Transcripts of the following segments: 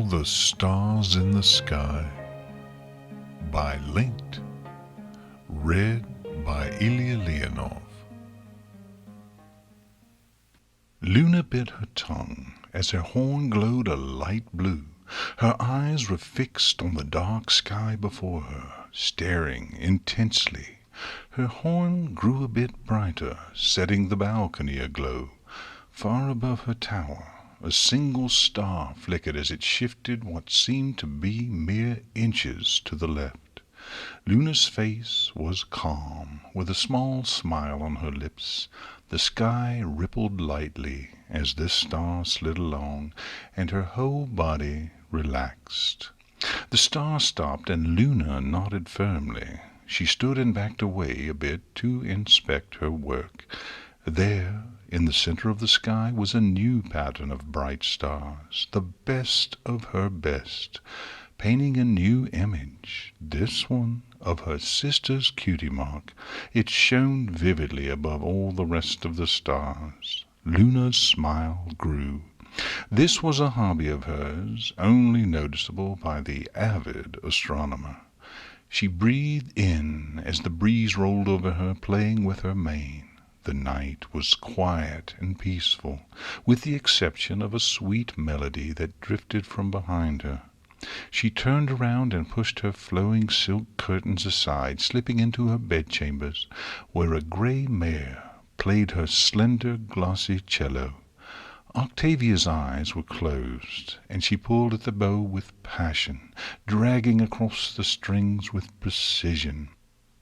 the Stars in the Sky by Linked, read by Ilya Leonov. Luna bit her tongue as her horn glowed a light blue. Her eyes were fixed on the dark sky before her, staring intensely. Her horn grew a bit brighter, setting the balcony aglow. Far above her tower, a single star flickered as it shifted what seemed to be mere inches to the left. Luna's face was calm, with a small smile on her lips. The sky rippled lightly as this star slid along, and her whole body relaxed. The star stopped, and Luna nodded firmly. She stood and backed away a bit to inspect her work. There, in the center of the sky, was a new pattern of bright stars, the best of her best, painting a new image, this one of her sister's cutie mark. It shone vividly above all the rest of the stars. Luna's smile grew. This was a hobby of hers, only noticeable by the avid astronomer. She breathed in as the breeze rolled over her, playing with her mane. The night was quiet and peaceful, with the exception of a sweet melody that drifted from behind her. She turned around and pushed her flowing silk curtains aside, slipping into her bedchambers, where a gray mare played her slender, glossy cello. Octavia's eyes were closed, and she pulled at the bow with passion, dragging across the strings with precision.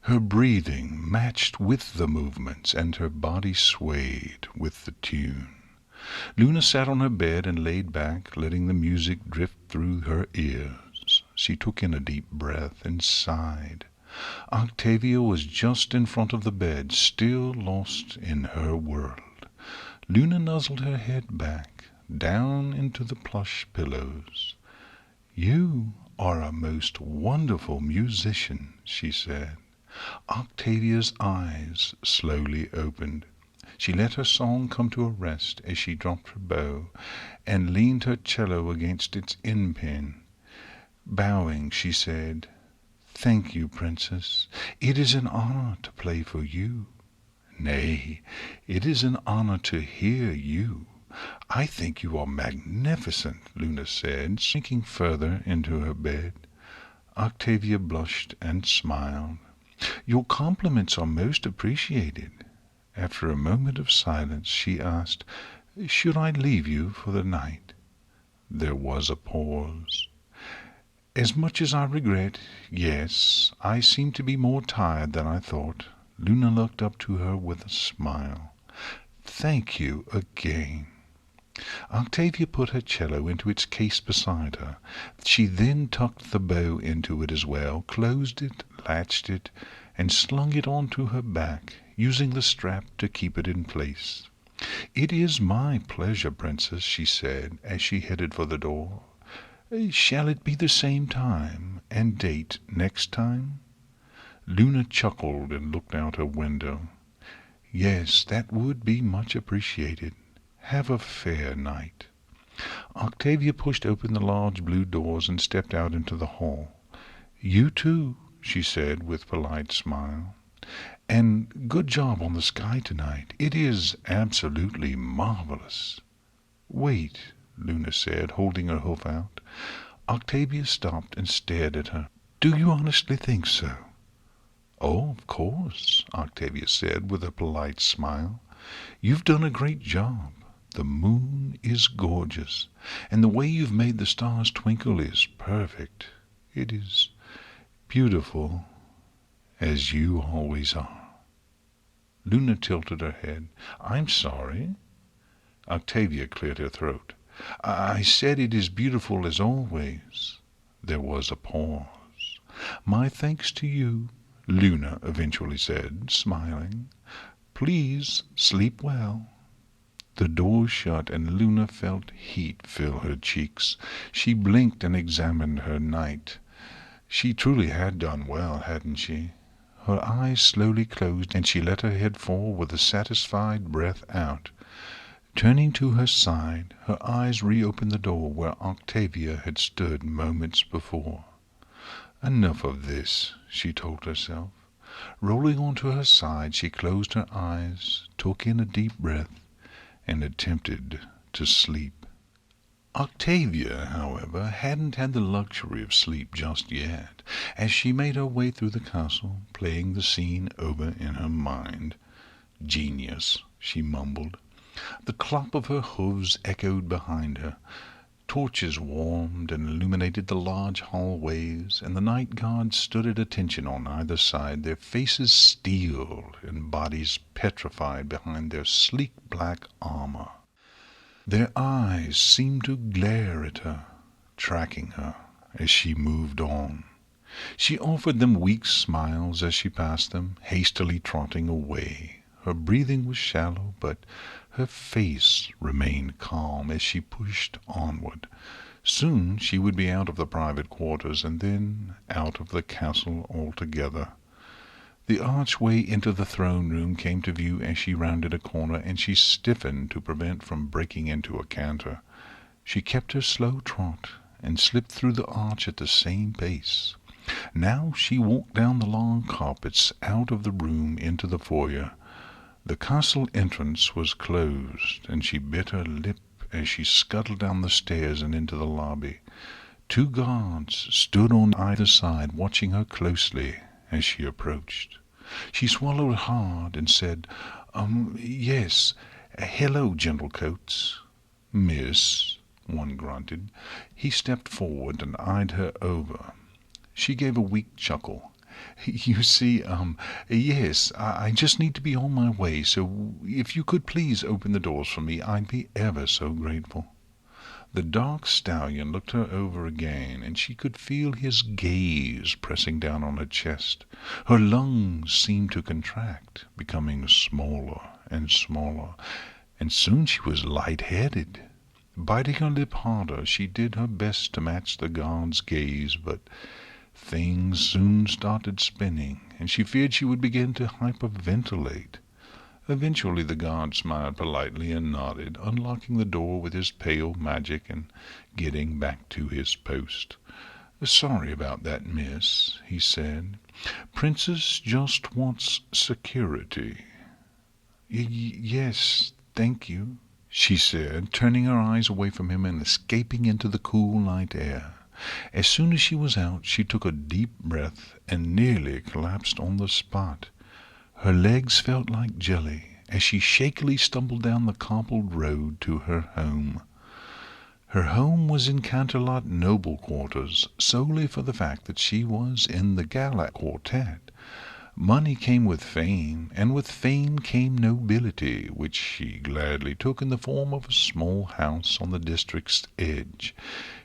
Her breathing matched with the movements, and her body swayed with the tune. Luna sat on her bed and laid back, letting the music drift through her ears. She took in a deep breath and sighed. Octavia was just in front of the bed, still lost in her world. Luna nuzzled her head back, down into the plush pillows. "You are a most wonderful musician," she said. Octavia's eyes slowly opened. She let her song come to a rest as she dropped her bow and leaned her cello against its end-pin. Bowing, she said, "Thank you, Princess. It is an honor to play for you." "Nay, it is an honor to hear you. I think you are magnificent," Luna said, sinking further into her bed. Octavia blushed and smiled. "Your compliments are most appreciated." After a moment of silence, she asked, "Should I leave you for the night?" There was a pause. "As much as I regret, yes. I seem to be more tired than I thought." Luna looked up to her with a smile. "Thank you again." Octavia put her cello into its case beside her. She then tucked the bow into it as well, closed it, latched it, and slung it onto her back, using the strap to keep it in place. "It is my pleasure, Princess," she said as she headed for the door. "Shall it be the same time and date next time?" Luna chuckled and looked out her window. "Yes, that would be much appreciated. Have a fair night." Octavia pushed open the large blue doors and stepped out into the hall. "You too," she said with polite smile. "And good job on the sky tonight. It is absolutely marvelous." "Wait," Luna said, holding her hoof out. Octavia stopped and stared at her. "Do you honestly think so?" "Oh, of course," Octavia said with a polite smile. "You've done a great job. The moon is gorgeous, and the way you've made the stars twinkle is perfect. It is beautiful, as you always are." Luna tilted her head. "I'm sorry." Octavia cleared her throat. "I said it is beautiful as always." There was a pause. "My thanks to you," Luna eventually said, smiling. "Please sleep well." The door shut, and Luna felt heat fill her cheeks. She blinked and examined her knight. She truly had done well, hadn't she? Her eyes slowly closed, and she let her head fall with a satisfied breath out. Turning to her side, her eyes reopened the door where Octavia had stood moments before. Enough of this, she told herself. Rolling onto her side, she closed her eyes, took in a deep breath, and attempted to sleep. Octavia, however, hadn't had the luxury of sleep just yet, as she made her way through the castle, playing the scene over in her mind. "Genius," she mumbled. The clop of her hoofs echoed behind her. Torches warmed and illuminated the large hallways, and the night guards stood at attention on either side, their faces steeled and bodies petrified behind their sleek black armor. Their eyes seemed to glare at her, tracking her as she moved on. She offered them weak smiles as she passed them, hastily trotting away. Her breathing was shallow, but her face remained calm as she pushed onward. Soon she would be out of the private quarters, and then out of the castle altogether. The archway into the throne room came to view as she rounded a corner, and she stiffened to prevent from breaking into a canter. She kept her slow trot, and slipped through the arch at the same pace. Now she walked down the long carpets, out of the room into the foyer. The castle entrance was closed, and she bit her lip as she scuttled down the stairs and into the lobby. 2 guards stood on either side, watching her closely as she approached. She swallowed hard and said, "Yes. Hello, gentlecoats." "Miss," one grunted. He stepped forward and eyed her over. She gave a weak chuckle. "You see, yes, I just need to be on my way, so if you could please open the doors for me, I'd be ever so grateful." The dark stallion looked her over again, and she could feel his gaze pressing down on her chest. Her lungs seemed to contract, becoming smaller and smaller, and soon she was light-headed. Biting her lip harder, she did her best to match the guard's gaze, but things soon started spinning, and she feared she would begin to hyperventilate. Eventually the guard smiled politely and nodded, unlocking the door with his pale magic and getting back to his post. "Sorry about that, miss," he said. "Princess just wants security." Yes, thank you," she said, turning her eyes away from him and escaping into the cool night air. As soon as she was out, she took a deep breath and nearly collapsed on the spot. Her legs felt like jelly as she shakily stumbled down the cobbled road to her home. Her home was in Canterlot noble quarters, solely for the fact that she was in the gala quartet. Money came with fame, and with fame came nobility, which she gladly took in the form of a small house on the district's edge.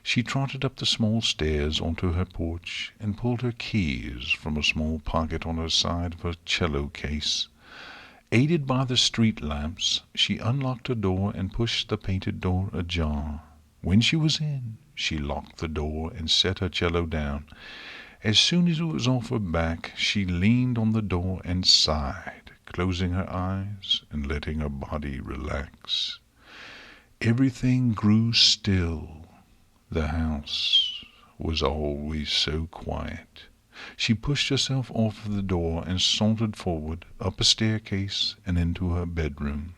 She trotted up the small stairs onto her porch, and pulled her keys from a small pocket on her side of her cello case. Aided by the street lamps, she unlocked her door and pushed the painted door ajar. When she was in, she locked the door and set her cello down. As soon as it was off her back, she leaned on the door and sighed, closing her eyes and letting her body relax. Everything grew still. The house was always so quiet. She pushed herself off of the door and sauntered forward, up a staircase and into her bedroom.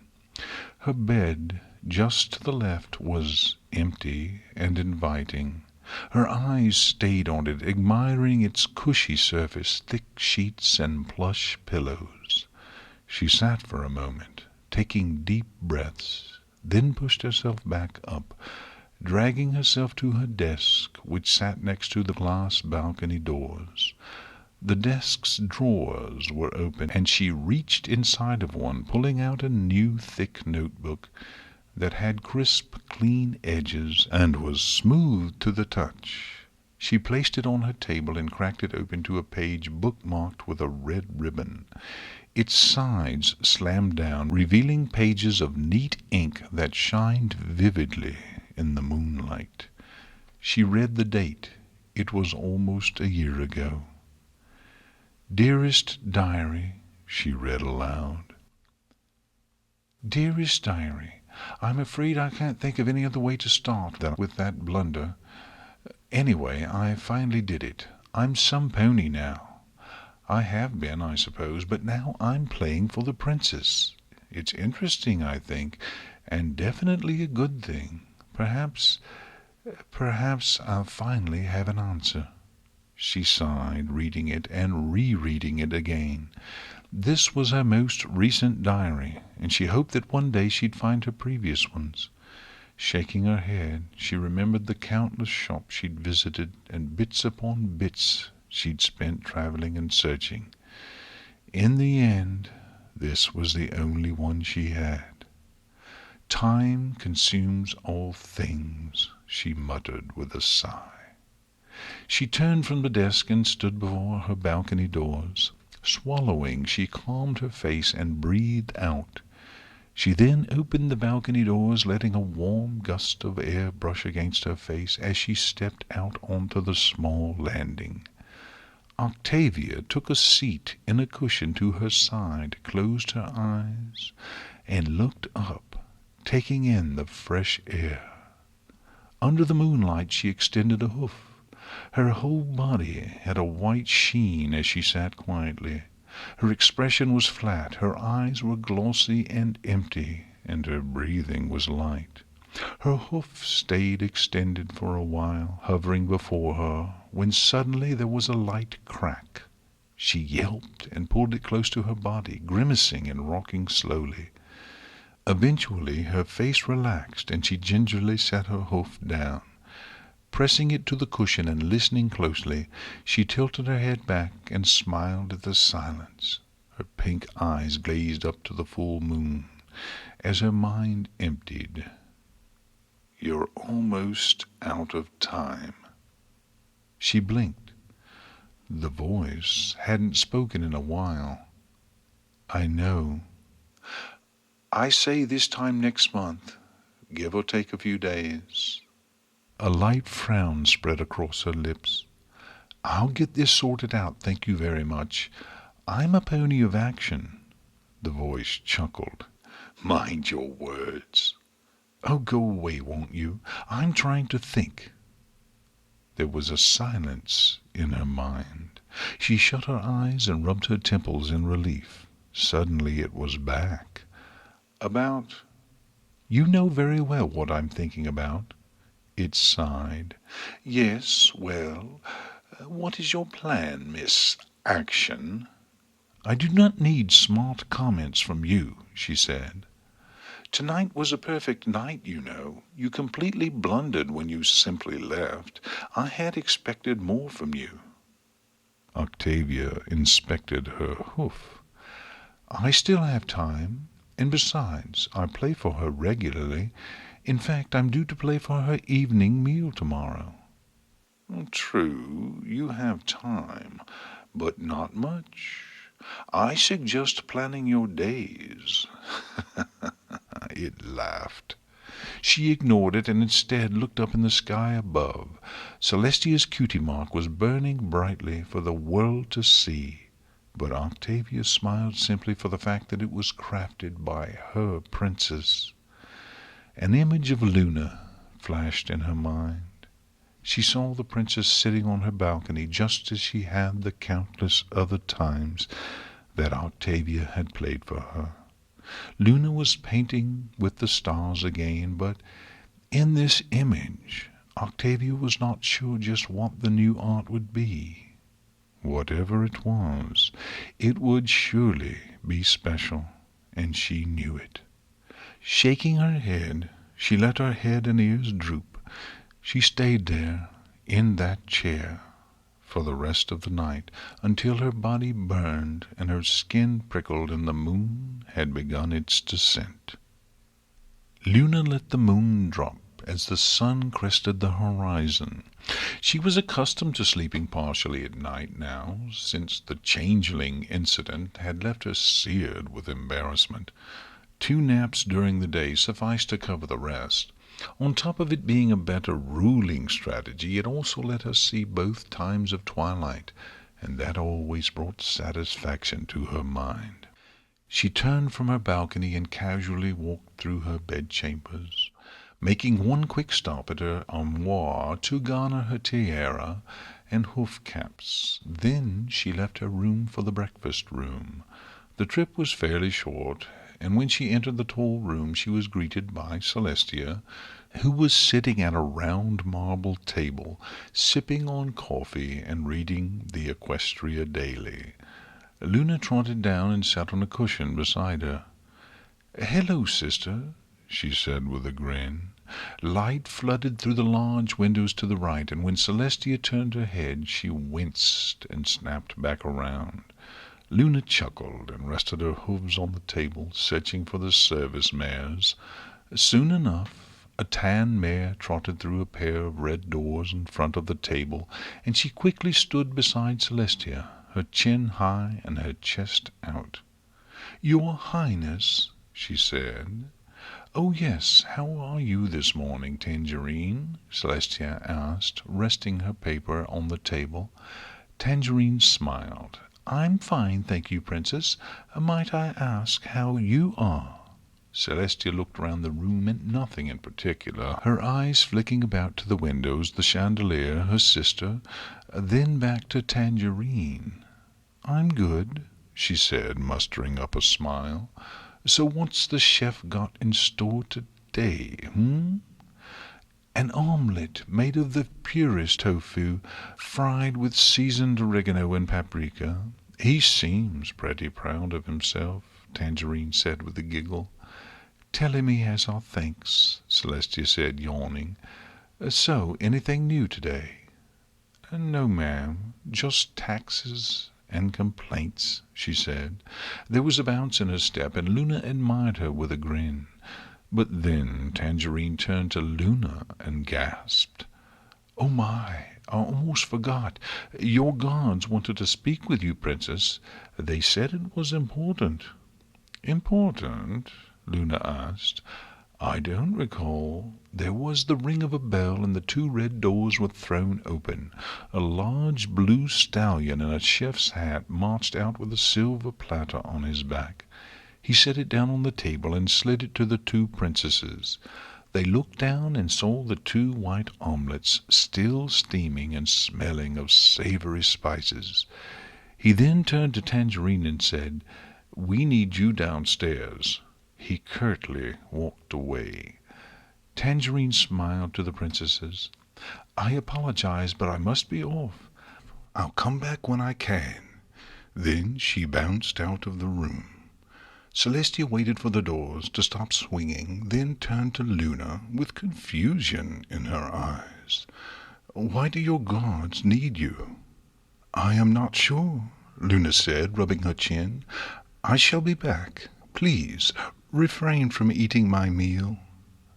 Her bed, just to the left, was empty and inviting. Her eyes stayed on it, admiring its cushy surface, thick sheets, and plush pillows. She sat for a moment, taking deep breaths, then pushed herself back up, dragging herself to her desk, which sat next to the glass balcony doors. The desk's drawers were open, and she reached inside of one, pulling out a new thick notebook that had crisp, clean edges and was smooth to the touch. She placed it on her table and cracked it open to a page bookmarked with a red ribbon. Its sides slammed down, revealing pages of neat ink that shined vividly in the moonlight. She read the date. It was almost a year ago. "Dearest Diary," she read aloud. "Dearest Diary, I'm afraid I can't think of any other way to start than with that blunder. Anyway, I finally did it. I'm some pony now. I have been, I suppose, but now I'm playing for the princess. It's interesting, I think, and definitely a good thing. Perhaps I'll finally have an answer." She sighed, reading it and rereading it again. This was her most recent diary, and she hoped that one day she'd find her previous ones. Shaking her head, she remembered the countless shops she'd visited and bits upon bits she'd spent traveling and searching. In the end, this was the only one she had. "Time consumes all things," she muttered with a sigh. She turned from the desk and stood before her balcony doors. Swallowing, she calmed her face and breathed out. She then opened the balcony doors, letting a warm gust of air brush against her face as she stepped out onto the small landing. Octavia took a seat in a cushion to her side, closed her eyes, and looked up, taking in the fresh air. Under the moonlight she extended a hoof. Her whole body had a white sheen as she sat quietly. Her expression was flat, her eyes were glossy and empty, and her breathing was light. Her hoof stayed extended for a while, hovering before her, when suddenly there was a light crack. She yelped and pulled it close to her body, grimacing and rocking slowly. Eventually her face relaxed, and she gingerly set her hoof down. Pressing it to the cushion and listening closely, she tilted her head back and smiled at the silence. Her pink eyes gazed up to the full moon as her mind emptied. "You're almost out of time." She blinked. The voice hadn't spoken in a while. "I know. I say this time next month, give or take a few days." A light frown spread across her lips. "I'll get this sorted out, thank you very much. I'm a pony of action." The voice chuckled. "Mind your words." "Oh, go away, won't you? I'm trying to think." There was a silence in her mind. She shut her eyes and rubbed her temples in relief. Suddenly it was back. "About—" "You know very well what I'm thinking about." It sighed. "Yes, well, what is your plan, Miss Action?" "I do not need smart comments from you," she said. "Tonight was a perfect night, you know. You completely blundered when you simply left. I had expected more from you." Octavia inspected her hoof. "I still have time, and besides, I play for her regularly. In fact, I'm due to play for her evening meal tomorrow." "True, you have time, but not much. I suggest planning your days." It laughed. She ignored it and instead looked up in the sky above. Celestia's cutie mark was burning brightly for the world to see, but Octavia smiled simply for the fact that it was crafted by her princess. An image of Luna flashed in her mind. She saw the princess sitting on her balcony just as she had the countless other times that Octavia had played for her. Luna was painting with the stars again, but in this image Octavia was not sure just what the new art would be. Whatever it was, it would surely be special, and she knew it. Shaking her head, she let her head and ears droop. She stayed there, in that chair, for the rest of the night, until her body burned and her skin prickled and the moon had begun its descent. Luna let the moon drop as the sun crested the horizon. She was accustomed to sleeping partially at night now, since the changeling incident had left her seared with embarrassment. 2 naps during the day sufficed to cover the rest. On top of it being a better ruling strategy, it also let her see both times of twilight, and that always brought satisfaction to her mind. She turned from her balcony and casually walked through her bedchambers, making one quick stop at her armoire to garner her tiara and hoof caps. Then she left her room for the breakfast room. The trip was fairly short, and when she entered the tall room she was greeted by Celestia, who was sitting at a round marble table, sipping on coffee and reading the Equestria Daily. Luna trotted down and sat on a cushion beside her. "Hello, sister," she said with a grin. Light flooded through the large windows to the right, and when Celestia turned her head she winced and snapped back around. Luna chuckled and rested her hooves on the table, searching for the service mares. Soon enough a tan mare trotted through a pair of red doors in front of the table, and she quickly stood beside Celestia, her chin high and her chest out. "Your Highness," she said. "Oh, yes, how are you this morning, Tangerine?" Celestia asked, resting her paper on the table. Tangerine smiled. "I'm fine, thank you, Princess. Might I ask how you are?" Celestia looked round the room at nothing in particular, her eyes flicking about to the windows, the chandelier, her sister, then back to Tangerine. "I'm good," she said, mustering up a smile. "So what's the chef got in store today, "An omelette made of the purest tofu, fried with seasoned oregano and paprika. He seems pretty proud of himself," Tangerine said with a giggle. "Tell him he has our thanks," Celestia said, yawning. "So, anything new today?" "No, ma'am, just taxes and complaints," she said. There was a bounce in her step, and Luna admired her with a grin. But then Tangerine turned to Luna and gasped. "Oh my, I almost forgot. Your guards wanted to speak with you, Princess. They said it was important." "Important?" Luna asked. "I don't recall." There was the ring of a bell, and the two red doors were thrown open. A large blue stallion in a chef's hat marched out with a silver platter on his back. He set it down on the table and slid it to the two princesses. They looked down and saw the two white omelettes still steaming and smelling of savory spices. He then turned to Tangerine and said, "We need you downstairs." He curtly walked away. Tangerine smiled to the princesses. "I apologize, but I must be off. I'll come back when I can." Then she bounced out of the room. Celestia waited for the doors to stop swinging, then turned to Luna with confusion in her eyes. "Why do your guards need you?" "I am not sure," Luna said, rubbing her chin. "I shall be back. Please refrain from eating my meal."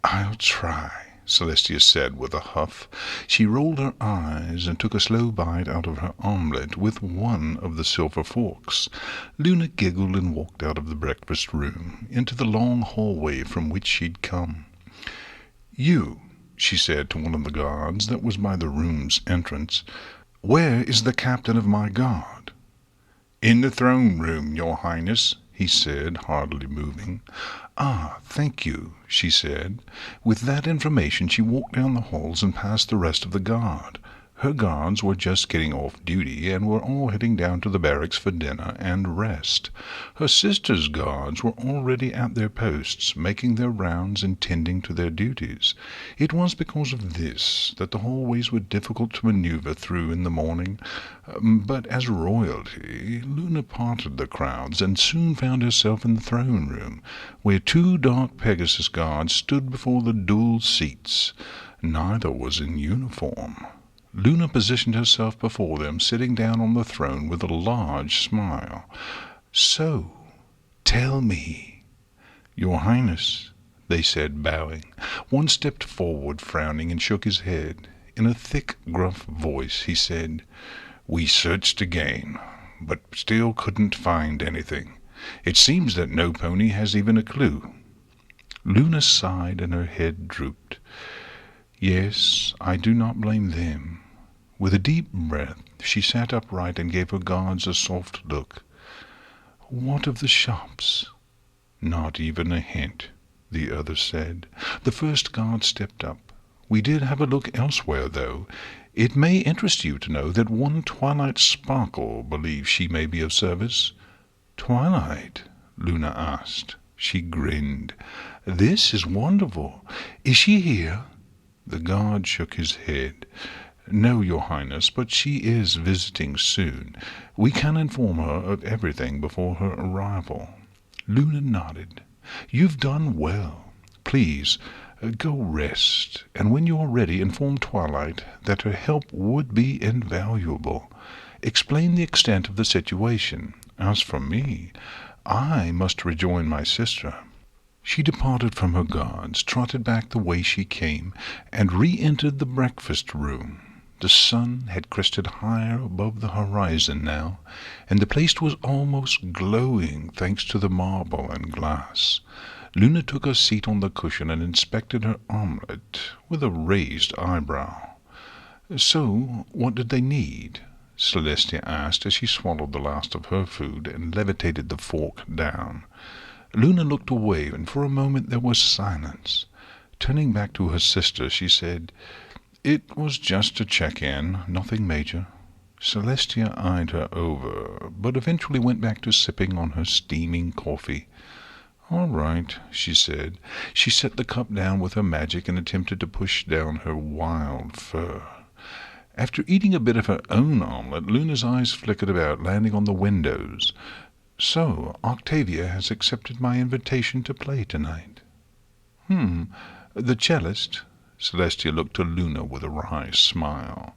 "I'll try," Celestia said with a huff. She rolled her eyes and took a slow bite out of her omelette with one of the silver forks. Luna giggled and walked out of the breakfast room into the long hallway from which she'd come. "You," she said to one of the guards that was by the room's entrance, "where is the captain of my guard?" "In the throne room, your highness," he said, hardly moving. "Ah, thank you," she said. With that information she walked down the halls and past the rest of the guard. Her guards were just getting off duty and were all heading down to the barracks for dinner and rest. Her sister's guards were already at their posts, making their rounds and tending to their duties. It was because of this that the hallways were difficult to maneuver through in the morning. But as royalty, Luna parted the crowds and soon found herself in the throne room, where two dark Pegasus guards stood before the dual seats. Neither was in uniform. Luna positioned herself before them, sitting down on the throne with a large smile. "So, tell me." "Your Highness," they said, bowing. One stepped forward, frowning, and shook his head. In a thick, gruff voice he said, "We searched again, but still couldn't find anything. It seems that no pony has even a clue." Luna sighed and her head drooped. "Yes, I do not blame them." With a deep breath she sat upright and gave her guards a soft look. What of the shops? Not even a hint, the other said. The first guard stepped up. We did have a look elsewhere, though. It may interest you to know that one Twilight Sparkle believes she may be of service. Twilight? Luna asked. She grinned. This is wonderful. Is she here? The guard shook his head. No, Your Highness, but she is visiting soon. We can inform her of everything before her arrival. Luna nodded. You've done well. Please, go rest, and when you are ready, inform Twilight that her help would be invaluable. Explain the extent of the situation. As for me, I must rejoin my sister. She departed from her guards, trotted back the way she came, and re-entered the breakfast room. The sun had crested higher above the horizon now, and the place was almost glowing thanks to the marble and glass. Luna took her seat on the cushion and inspected her omelette with a raised eyebrow. So, what did they need? Celestia asked as she swallowed the last of her food and levitated the fork down. Luna looked away, and for a moment there was silence. Turning back to her sister, she said, It was just a check-in, nothing major. Celestia eyed her over, but eventually went back to sipping on her steaming coffee. All right, she said. She set the cup down with her magic and attempted to push down her wild fur. After eating a bit of her own omelette, Luna's eyes flickered about, landing on the windows. So, Octavia has accepted my invitation to play tonight. The cellist? Celestia looked to Luna with a wry smile.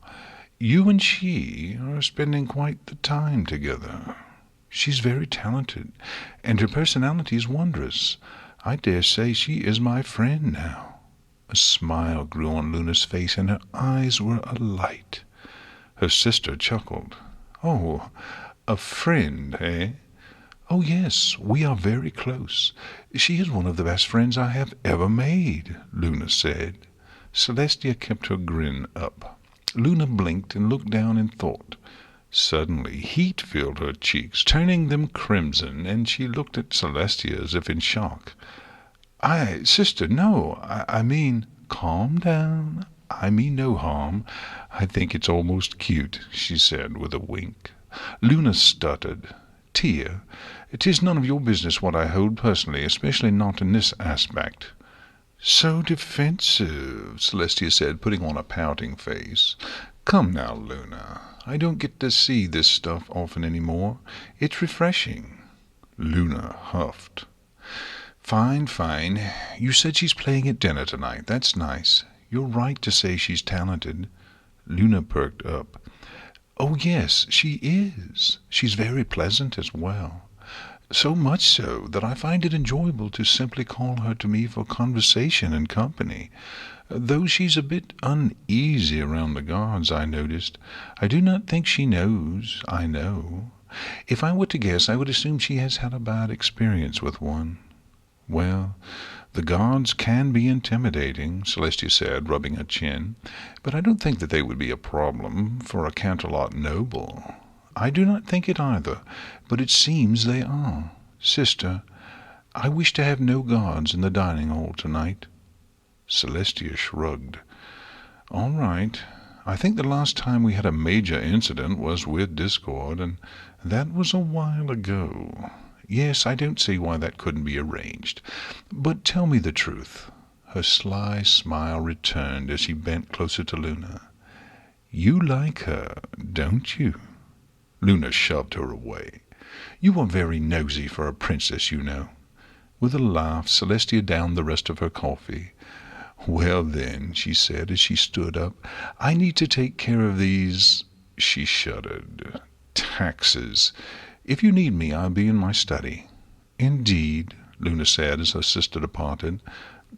You and she are spending quite the time together. She's very talented, and her personality is wondrous. I dare say she is my friend now. A smile grew on Luna's face, and her eyes were alight. Her sister chuckled. Oh, a friend, eh? Oh, yes, we are very close. She is one of the best friends I have ever made, Luna said. Celestia kept her grin up. Luna blinked and looked down in thought. Suddenly heat filled her cheeks, turning them crimson, and she looked at Celestia as if in shock. Sister, no, I mean, calm down. I mean no harm. I think it's almost cute, she said with a wink. Luna stuttered. Tia, 'tis none of your business what I hold personally, especially not in this aspect. So defensive, Celestia said, putting on a pouting face. Come now, Luna. I don't get to see this stuff often any more. It's refreshing. Luna huffed. Fine, fine. You said she's playing at dinner tonight. That's nice. You're right to say she's talented. Luna perked up. Oh, yes, she is. She's very pleasant as well. So much so that I find it enjoyable to simply call her to me for conversation and company. Though she's a bit uneasy around the guards, I noticed. I do not think she knows I know. If I were to guess, I would assume she has had a bad experience with one. Well, the guards can be intimidating, Celestia said, rubbing her chin, but I don't think that they would be a problem for a Canterlot noble. I do not think it either, but it seems they are. Sister, I wish to have no guards in the dining hall tonight. Celestia shrugged. All right. I think the last time we had a major incident was with Discord, and that was a while ago. Yes, I don't see why that couldn't be arranged. But tell me the truth. Her sly smile returned as she bent closer to Luna. You like her, don't you? Luna shoved her away. You are very nosy for a princess, you know. With a laugh, Celestia downed the rest of her coffee. Well then, she said as she stood up, I need to take care of these... She shuddered. Taxes. If you need me, I'll be in my study. Indeed, Luna said as her sister departed.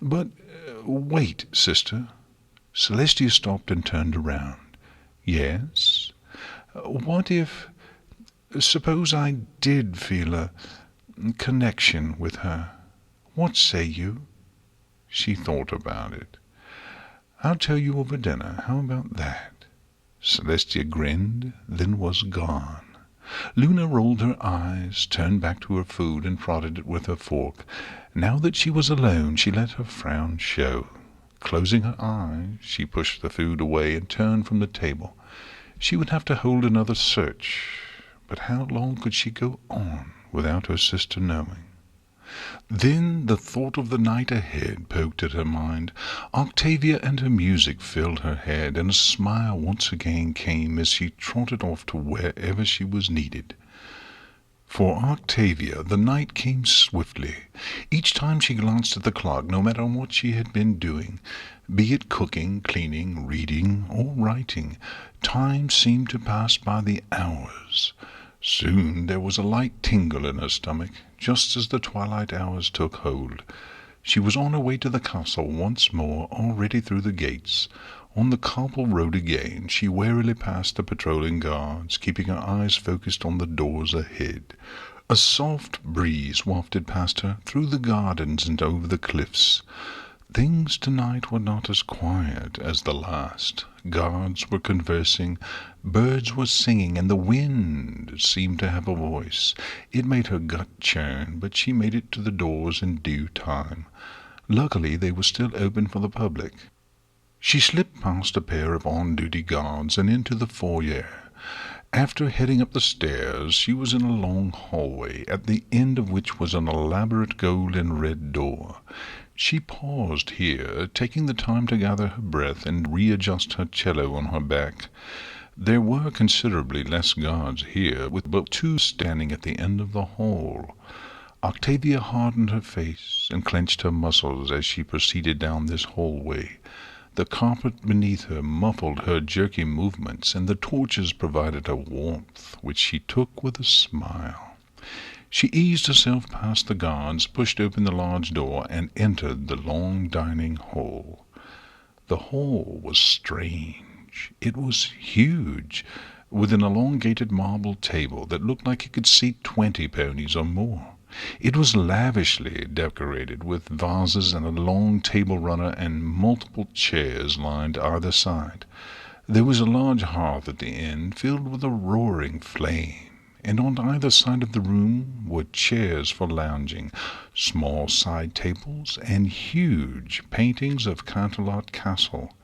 But wait, sister. Celestia stopped and turned around. Yes? What if... Suppose I did feel a connection with her. What say you? She thought about it. I'll tell you over dinner. How about that? Celestia grinned, then was gone. Luna rolled her eyes, turned back to her food, and prodded it with her fork. Now that she was alone, she let her frown show. Closing her eyes, she pushed the food away and turned from the table. She would have to hold another search, but how long could she go on without her sister knowing? Then the thought of the night ahead poked at her mind. Octavia and her music filled her head, and a smile once again came as she trotted off to wherever she was needed. For Octavia, the night came swiftly. Each time she glanced at the clock, no matter what she had been doing, be it cooking, cleaning, reading, or writing, time seemed to pass by the hours. Soon there was a light tingle in her stomach, just as the twilight hours took hold. She was on her way to the castle once more, already through the gates. On the cobble road again, she warily passed the patrolling guards, keeping her eyes focused on the doors ahead. A soft breeze wafted past her, through the gardens and over the cliffs. Things tonight were not as quiet as the last. Guards were conversing, birds were singing, and the wind seemed to have a voice. It made her gut churn, but she made it to the doors in due time. Luckily they were still open for the public. She slipped past a pair of on-duty guards and into the foyer. After heading up the stairs, she was in a long hallway, at the end of which was an elaborate gold and red door. She paused here, taking the time to gather her breath and readjust her cello on her back. There were considerably less guards here, with but 2 standing at the end of the hall. Octavia hardened her face and clenched her muscles as she proceeded down this hallway. The carpet beneath her muffled her jerky movements, and the torches provided a warmth which she took with a smile. She eased herself past the guards, pushed open the large door, and entered the long dining hall. The hall was strange. It was huge, with an elongated marble table that looked like it could seat 20 ponies or more. It was lavishly decorated with vases and a long table runner, and multiple chairs lined either side. There was a large hearth at the end, filled with a roaring flame, and on either side of the room were chairs for lounging, small side tables, and huge paintings of Canterlot Castle.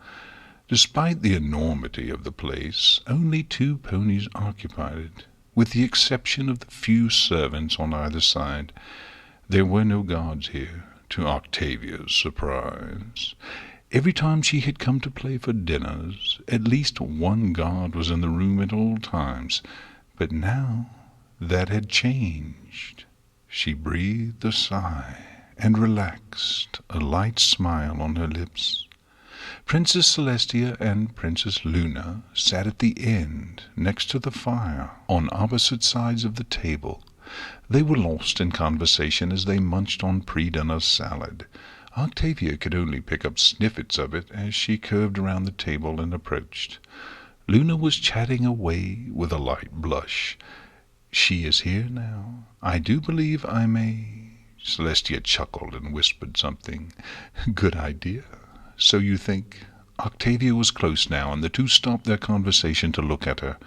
Despite the enormity of the place, only 2 ponies occupied it, with the exception of the few servants on either side. There were no guards here, to Octavia's surprise. Every time she had come to play for dinners, at least 1 guard was in the room at all times, but now that had changed. She breathed a sigh and relaxed, a light smile on her lips. Princess Celestia and Princess Luna sat at the end, next to the fire, on opposite sides of the table. They were lost in conversation as they munched on pre-dinner salad. Octavia could only pick up snippets of it as she curved around the table and approached. Luna was chatting away with a light blush. "She is here now. I do believe I may—" Celestia chuckled and whispered something. "Good idea. So you think—" Octavia was close now, and the 2 stopped their conversation to look at her.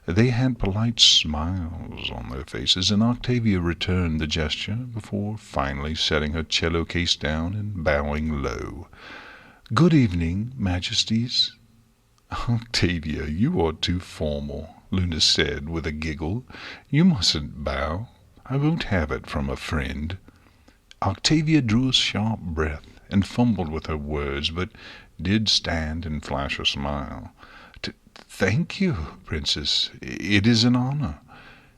They had polite smiles on their faces, and Octavia returned the gesture before finally setting her cello case down and bowing low. "Good evening, Majesties." "Octavia, you are too formal," Luna said with a giggle. "You mustn't bow. I won't have it from a friend." Octavia drew a sharp breath and fumbled with her words, but did stand and flash a smile. "Thank you, Princess. It is an honor."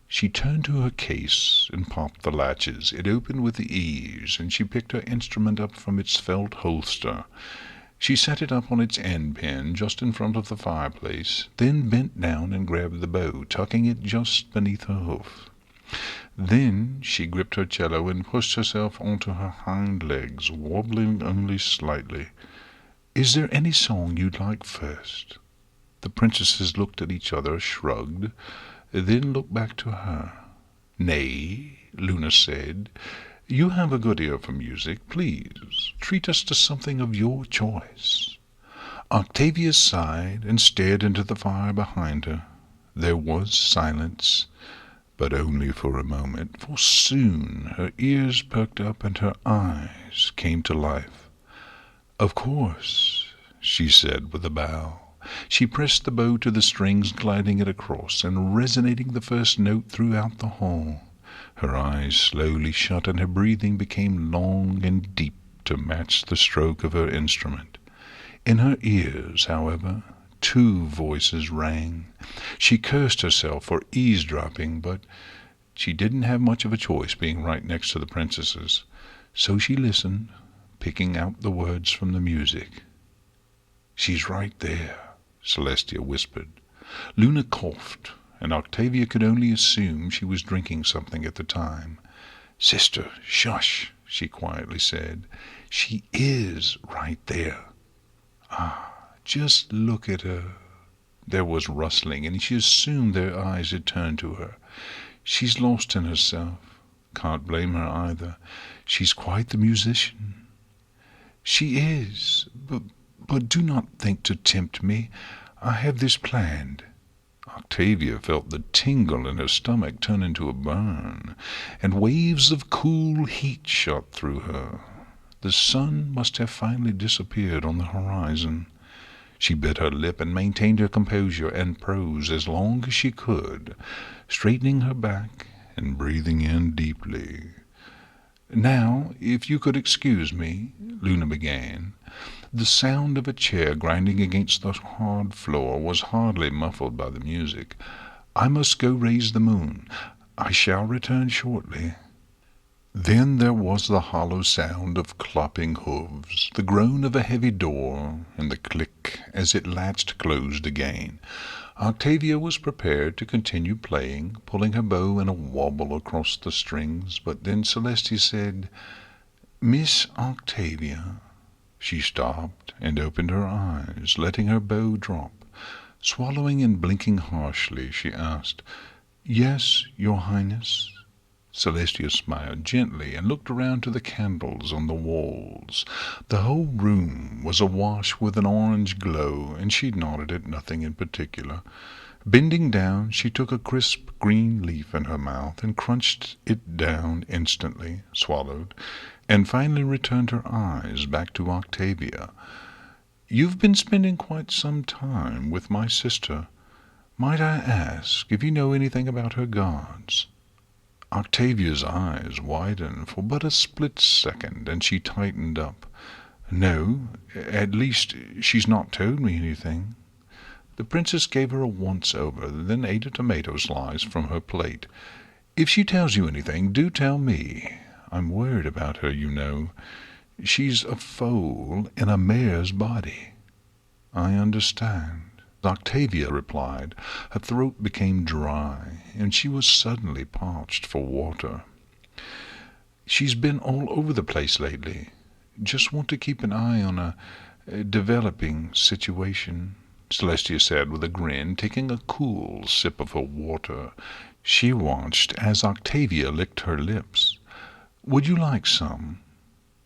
She turned to her case and popped the latches. It opened with ease, and she picked her instrument up from its felt holster. She set it up on its end pin just in front of the fireplace, then bent down and grabbed the bow, tucking it just beneath her hoof. Then she gripped her cello and pushed herself onto her hind legs, wobbling only slightly. "Is there any song you'd like first?" The princesses looked at each other, shrugged, then looked back to her. "Nay," Luna said. "You have a good ear for music. Please, treat us to something of your choice." Octavia sighed and stared into the fire behind her. There was silence. But only for a moment, for soon her ears perked up and her eyes came to life. "Of course," she said with a bow. She pressed the bow to the strings, gliding it across and resonating the first note throughout the hall. Her eyes slowly shut and her breathing became long and deep to match the stroke of her instrument. In her ears, however, two voices rang. She cursed herself for eavesdropping, but she didn't have much of a choice, being right next to the princesses. So she listened, picking out the words from the music. "She's right there," Celestia whispered. Luna coughed, and Octavia could only assume she was drinking something at the time. "Sister, shush," she quietly said. "She is right there. Ah, just look at her." There was rustling, and she assumed their eyes had turned to her. "She's lost in herself. Can't blame her either. She's quite the musician." "She is, but do not think to tempt me. I have this planned." Octavia felt the tingle in her stomach turn into a burn, and waves of cool heat shot through her. The sun must have finally disappeared on the horizon. She bit her lip and maintained her composure and prose as long as she could, straightening her back and breathing in deeply. "Now, if you could excuse me," Luna began. The sound of a chair grinding against the hard floor was hardly muffled by the music. "I must go raise the moon. I shall return shortly." Then there was the hollow sound of clopping hooves, the groan of a heavy door, and the click as it latched closed again. Octavia was prepared to continue playing, pulling her bow in a wobble across the strings, but then Celestia said, "Miss Octavia." She stopped and opened her eyes, letting her bow drop. Swallowing and blinking harshly, she asked, "Yes, your Highness?" Celestia smiled gently and looked around to the candles on the walls. The whole room was awash with an orange glow, and she nodded at nothing in particular. Bending down, she took a crisp green leaf in her mouth and crunched it down instantly, swallowed, and finally returned her eyes back to Octavia. "You've been spending quite some time with my sister. Might I ask if you know anything about her gods?" Octavia's eyes widened for but a split second, and she tightened up. "No, at least she's not told me anything." The princess gave her a once-over, then ate a tomato slice from her plate. "If she tells you anything, do tell me. I'm worried about her, you know. She's a foal in a mare's body." "I understand," Octavia replied. Her throat became dry, and she was suddenly parched for water. "She's been all over the place lately. Just want to keep an eye on a developing situation," Celestia said with a grin, taking a cool sip of her water. She watched as Octavia licked her lips. "Would you like some?"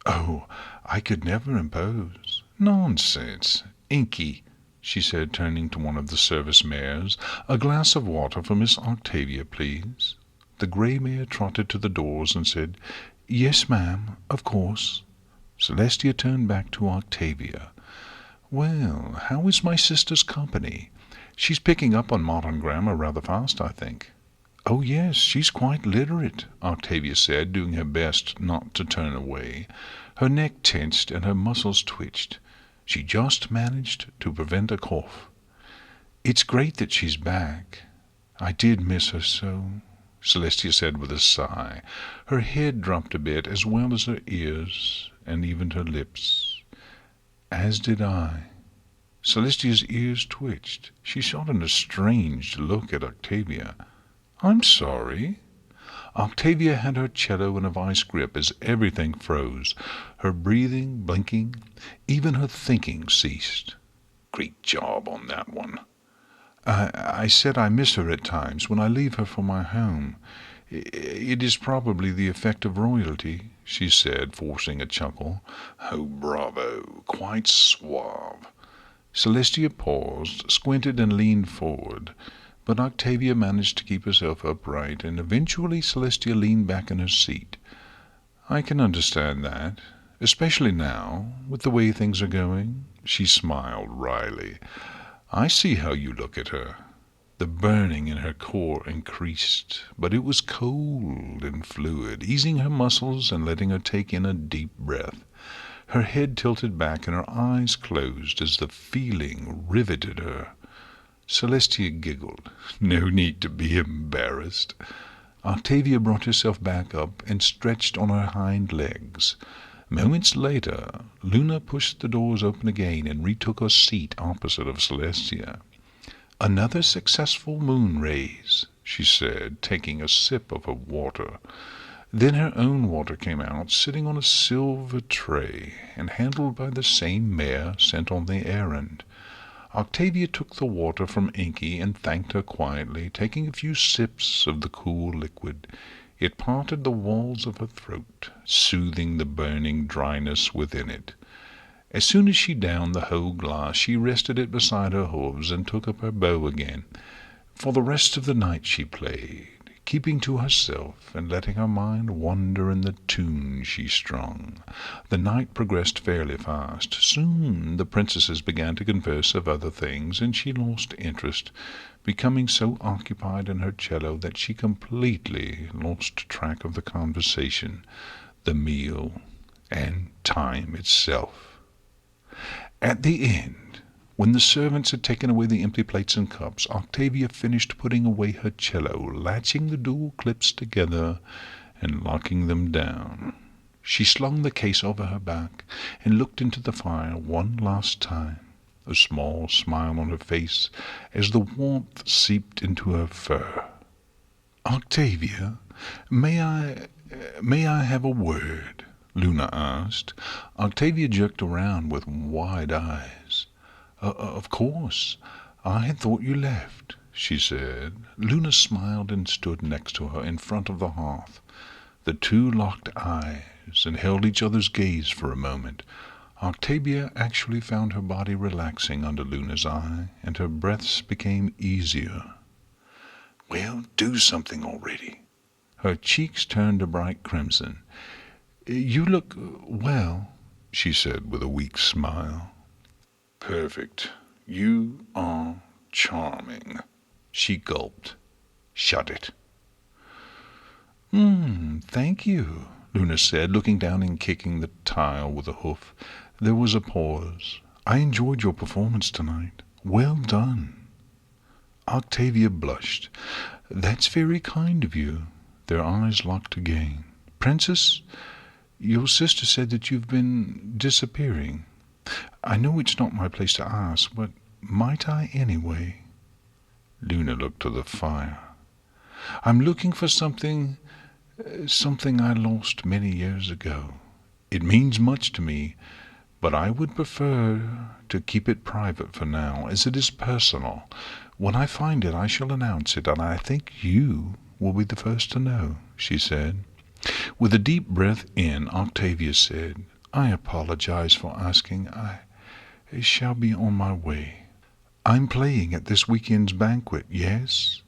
"Oh, I could never impose." "Nonsense. Inky," she said, turning to one of the service mares. "A glass of water for Miss Octavia, please." The grey mare trotted to the doors and said, "Yes, ma'am, of course." Celestia turned back to Octavia. "Well, how is my sister's company? She's picking up on modern grammar rather fast, I think." "Oh, yes, she's quite literate," Octavia said, doing her best not to turn away. Her neck tensed and her muscles twitched. She just managed to prevent a cough. "It's great that she's back. I did miss her so," Celestia said with a sigh. Her head dropped a bit, as well as her ears, and even her lips. "As did I." Celestia's ears twitched. She shot an estranged look at Octavia. "I'm sorry." Octavia had her cello in a vice grip as everything froze. Her breathing, blinking, even her thinking ceased. "Great job on that one." I said I miss her at times when I leave her for my home. It is probably the effect of royalty," she said, forcing a chuckle. "Oh, bravo! Quite suave." Celestia paused, squinted, and leaned forward. but Octavia managed to keep herself upright, and eventually Celestia leaned back in her seat. "I can understand that, especially now, with the way things are going." She smiled wryly. "I see how you look at her." The burning in her core increased, but it was cold and fluid, easing her muscles and letting her take in a deep breath. Her head tilted back and her eyes closed as the feeling riveted her. Celestia giggled. "No need to be embarrassed." Octavia brought herself back up and stretched on her hind legs. Moments later, Luna pushed the doors open again and retook her seat opposite of Celestia. "Another successful moon raise," she said, taking a sip of her water. Then her own water came out, sitting on a silver tray, and handled by the same mare sent on the errand. Octavia took the water from Inky and thanked her quietly, taking a few sips of the cool liquid. It parted the walls of her throat, soothing the burning dryness within it. As soon as she downed the whole glass, she rested it beside her hooves and took up her bow again. For the rest of the night she played, keeping to herself and letting her mind wander in the tune she strung. The night progressed fairly fast. Soon the princesses began to converse of other things, and she lost interest, becoming so occupied in her cello that she completely lost track of the conversation, the meal, and time itself. At the end, when the servants had taken away the empty plates and cups, Octavia finished putting away her cello, latching the dual clips together and locking them down. She slung the case over her back and looked into the fire one last time, a small smile on her face as the warmth seeped into her fur. "Octavia, may I have a word?" Luna asked. Octavia jerked around with wide eyes. Of course. I had thought you left," she said. Luna smiled and stood next to her in front of the hearth. The two locked eyes and held each other's gaze for a moment. Octavia actually found her body relaxing under Luna's eye, and her breaths became easier. "Well, do something already." Her cheeks turned a bright crimson. "You look well," she said with a weak smile. "Perfect. You are charming." She gulped. "Shut it." Thank you," Luna said, looking down and kicking the tile with a hoof. There was a pause. "I enjoyed your performance tonight. Well done." Octavia blushed. "That's very kind of you." Their eyes locked again. "Princess, your sister said that you've been disappearing. I know it's not my place to ask, but might I anyway?" Luna looked to the fire. "I'm looking for something I lost many years ago. It means much to me, but I would prefer to keep it private for now, as it is personal. When I find it, I shall announce it, and I think you will be the first to know," she said. With a deep breath in, Octavia said, "I apologize for asking. I shall be on my way. I'm playing at this weekend's banquet, yes?"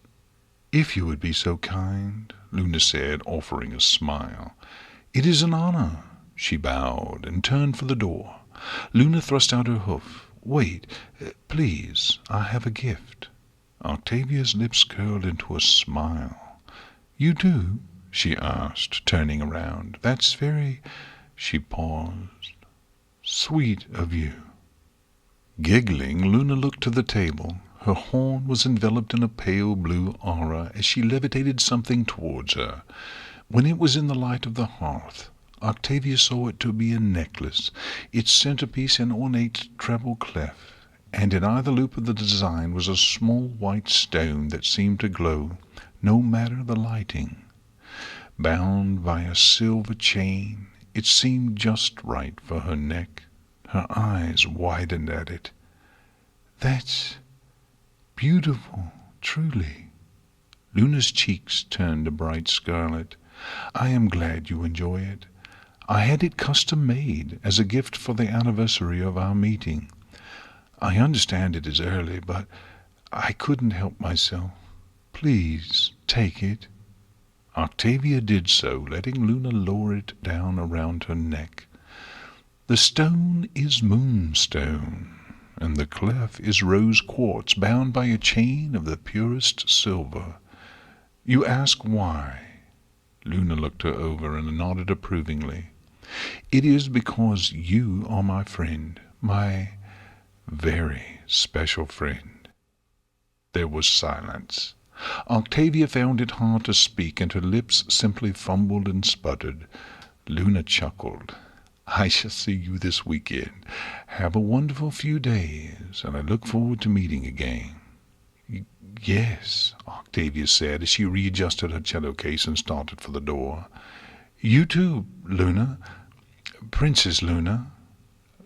"If you would be so kind," Luna said, offering a smile. "It is an honor." She bowed and turned for the door. Luna thrust out her hoof. "Wait, please, I have a gift." Octavia's lips curled into a smile. "You do?" she asked, turning around. "That's very—" She paused. "Sweet of you." Giggling, Luna looked to the table. Her horn was enveloped in a pale blue aura as she levitated something towards her. When it was in the light of the hearth, Octavia saw it to be a necklace, its centerpiece an ornate treble clef, and in either loop of the design was a small white stone that seemed to glow, no matter the lighting. Bound by a silver chain, it seemed just right for her neck. Her eyes widened at it. "That's beautiful, truly." Luna's cheeks turned a bright scarlet. "I am glad you enjoy it. I had it custom made as a gift for the anniversary of our meeting. I understand it is early, but I couldn't help myself. Please take it." Octavia did so, letting Luna lower it down around her neck. "The stone is moonstone, and the clef is rose quartz bound by a chain of the purest silver. You ask why?" Luna looked her over and nodded approvingly. "It is because you are my friend, my very special friend." There was silence. Octavia found it hard to speak, and her lips simply fumbled and sputtered. Luna chuckled. "I shall see you this weekend. Have a wonderful few days, and I look forward to meeting again." "Yes," Octavia said as she readjusted her cello case and started for the door. "You too, Luna. Princess Luna."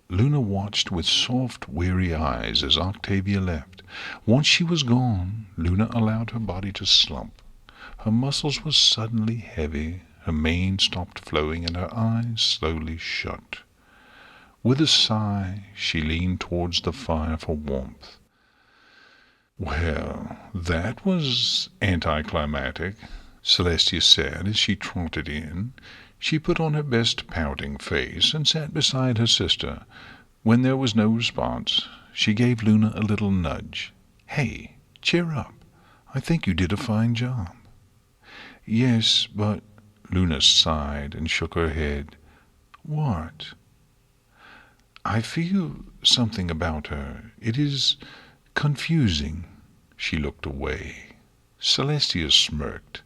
Luna watched with soft, weary eyes as Octavia left. Once she was gone, Luna allowed her body to slump. Her muscles were suddenly heavy, her mane stopped flowing, and her eyes slowly shut. With a sigh, she leaned towards the fire for warmth. "Well, that was anticlimactic," Celestia said as she trotted in. She put on her best pouting face and sat beside her sister. When there was no response, she gave Luna a little nudge. "Hey, cheer up. I think you did a fine job." "Yes, but—" Luna sighed and shook her head. "What?" "I feel something about her. It is confusing." She looked away. Celestia smirked.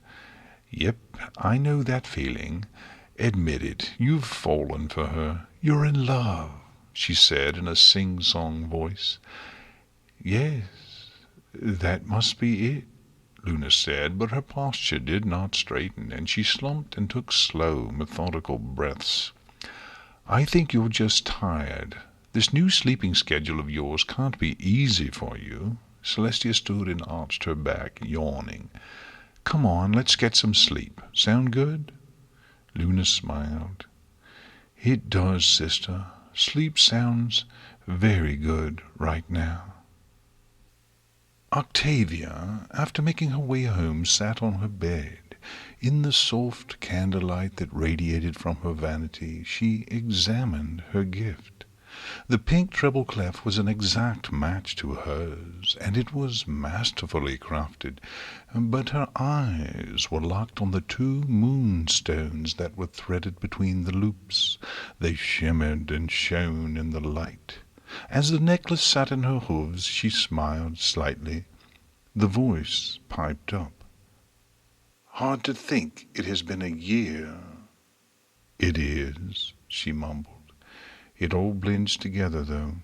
"Yep, I know that feeling. Admit it, you've fallen for her. You're in love," she said in a sing-song voice. "Yes, that must be it," Luna said, but her posture did not straighten, and she slumped and took slow, methodical breaths. "I think you're just tired. This new sleeping schedule of yours can't be easy for you." Celestia stood and arched her back, yawning. "Come on, let's get some sleep. Sound good?" Luna smiled. "It does, sister. Sleep sounds very good right now." Octavia, after making her way home, sat on her bed. In the soft candlelight that radiated from her vanity, she examined her gift. The pink treble clef was an exact match to hers, and it was masterfully crafted, but her eyes were locked on the 2 moonstones that were threaded between the loops. They shimmered and shone in the light. As the necklace sat in her hooves, she smiled slightly. The voice piped up. "Hard to think it has been a year." "It is," she mumbled. "It all blends together, though."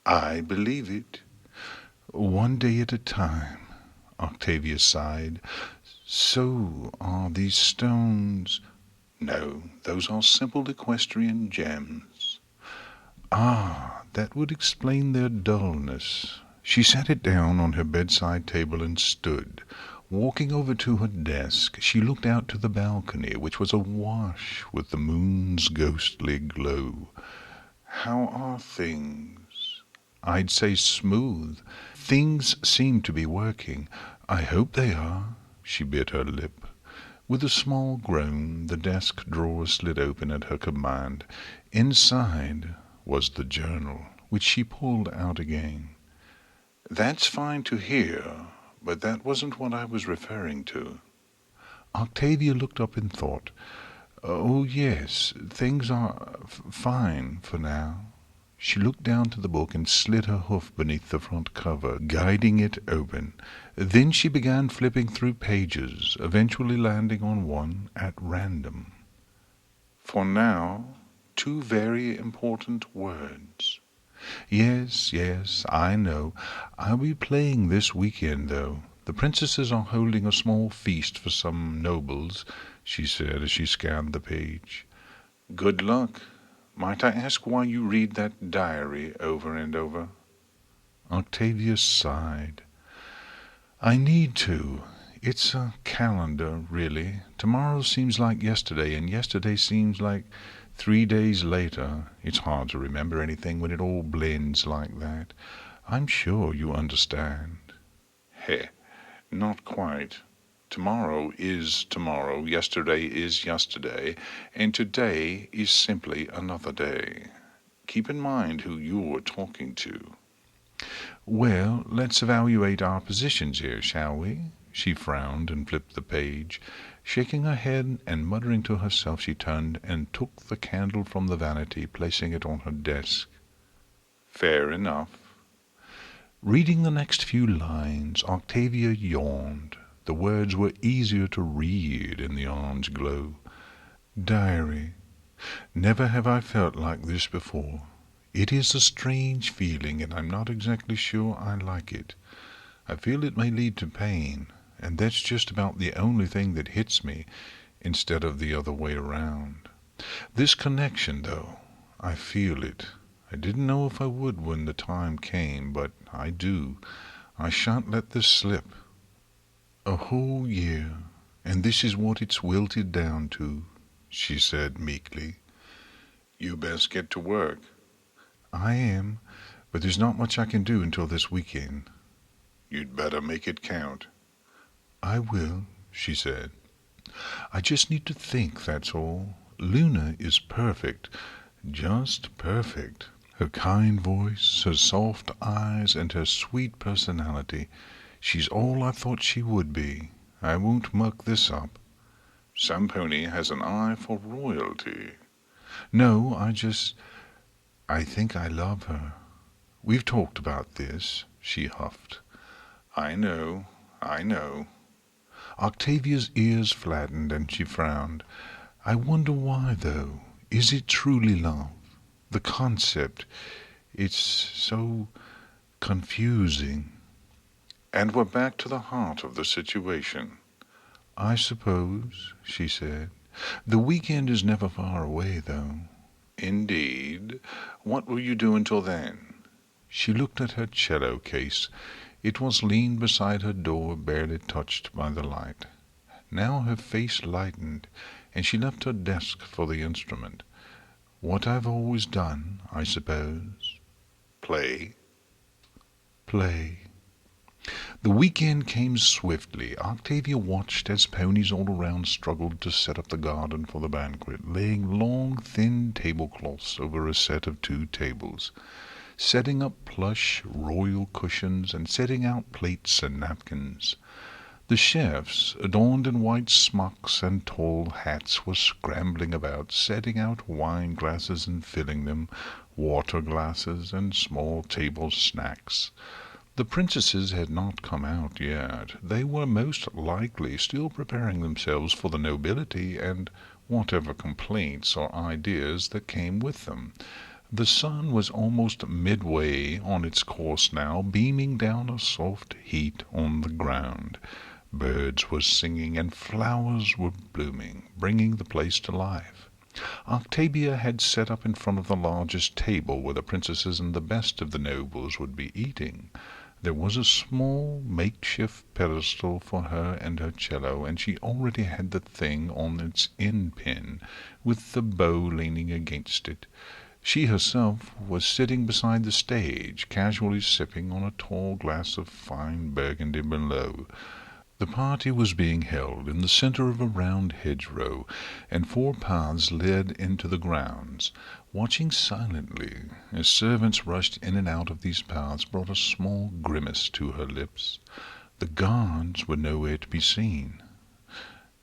"I believe it." "One day at a time," Octavia sighed. "So are these stones—" "No, those are simple equestrian gems." "Ah, that would explain their dullness." She set it down on her bedside table and stood. Walking over to her desk, she looked out to the balcony, which was awash with the moon's ghostly glow. "How are things?" "I'd say smooth. Things seem to be working. I hope they are." She bit her lip. With a small groan, the desk drawer slid open at her command. Inside was the journal, which she pulled out again. "That's fine to hear, but that wasn't what I was referring to." Octavia looked up in thought. "Oh, yes, things are fine for now." She looked down to the book and slid her hoof beneath the front cover, guiding it open. Then she began flipping through pages, eventually landing on one at random. "For now, 2 very important words." Yes, I know. I'll be playing this weekend, though. The princesses are holding a small feast for some nobles," she said as she scanned the page. "Good luck. Might I ask why you read that diary over and over?" Octavia sighed. "I need to. It's a calendar, really. Tomorrow seems like yesterday, and yesterday seems like 3 days later. It's hard to remember anything when it all blends like that. I'm sure you understand." "Heh, Not quite. Tomorrow is tomorrow, yesterday is yesterday, and today is simply another day. Keep in mind who you're talking to. Well, let's evaluate our positions here, shall we? She frowned and flipped the page. Shaking her head and muttering to herself, she turned and took the candle from the vanity, placing it on her desk. Fair enough. Reading the next few lines, Octavia yawned. The words were easier to read in the orange glow. Diary. Never have I felt like this before. It is a strange feeling, and I'm not exactly sure I like it. I feel it may lead to pain, and that's just about the only thing that hits me, instead of the other way around. This connection, though, I feel it. I didn't know if I would when the time came, but I do. I shan't let this slip. A whole year, and this is what it's wilted down to, she said meekly. You best get to work. I am, but there's not much I can do until this weekend. You'd better make it count. I will, she said. I just need to think, that's all. Luna is perfect, just perfect. Her kind voice, her soft eyes, and her sweet personality. She's all I thought she would be. I won't muck this up. Some pony has an eye for royalty. No, I think I love her. We've talked about this, she huffed. I know. Octavia's ears flattened and she frowned. I wonder why, though. Is it truly love? The concept, it's so confusing. And we're back to the heart of the situation. I suppose, she said. The weekend is never far away, though. Indeed. What will you do until then? She looked at her cello case. It was leaned beside her door, barely touched by the light. Now her face lightened, and she left her desk for the instrument. What I've always done, I suppose. Play. The weekend came swiftly. Octavia watched as ponies all around struggled to set up the garden for the banquet, laying long, thin tablecloths over a set of 2 tables, setting up plush, royal cushions, and setting out plates and napkins. The chefs, adorned in white smocks and tall hats, were scrambling about, setting out wine glasses and filling them, water glasses, and small table snacks. The princesses had not come out yet. They were most likely still preparing themselves for the nobility and whatever complaints or ideas that came with them. The sun was almost midway on its course now, beaming down a soft heat on the ground. Birds were singing and flowers were blooming, bringing the place to life. Octavia had set up in front of the largest table where the princesses and the best of the nobles would be eating. There was a small makeshift pedestal for her and her cello, and she already had the thing on its end pin, with the bow leaning against it. She herself was sitting beside the stage, casually sipping on a tall glass of fine Burgundy below. The party was being held in the centre of a round hedgerow, and 4 paths led into the grounds. Watching silently as servants rushed in and out of these paths brought a small grimace to her lips. The guards were nowhere to be seen.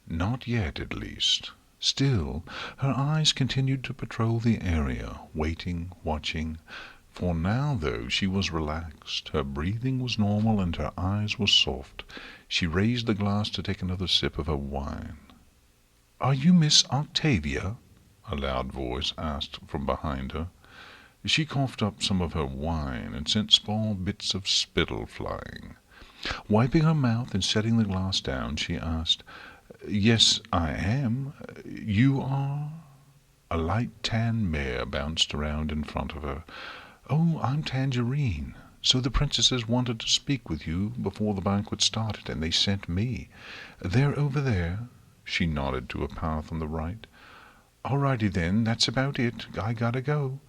Not yet, at least. Still, her eyes continued to patrol the area, waiting, watching. For now, though, she was relaxed, her breathing was normal, and her eyes were soft. She raised the glass to take another sip of her wine. "Are you Miss Octavia?" a loud voice asked from behind her. She coughed up some of her wine and sent small bits of spittle flying. Wiping her mouth and setting the glass down, she asked, "Yes, I am. You are?" A light tan mare bounced around in front of her. "Oh, I'm Tangerine. So the princesses wanted to speak with you before the banquet started, and they sent me. They're over there." She nodded to a path on the right. "Alrighty then, that's about it. I gotta go."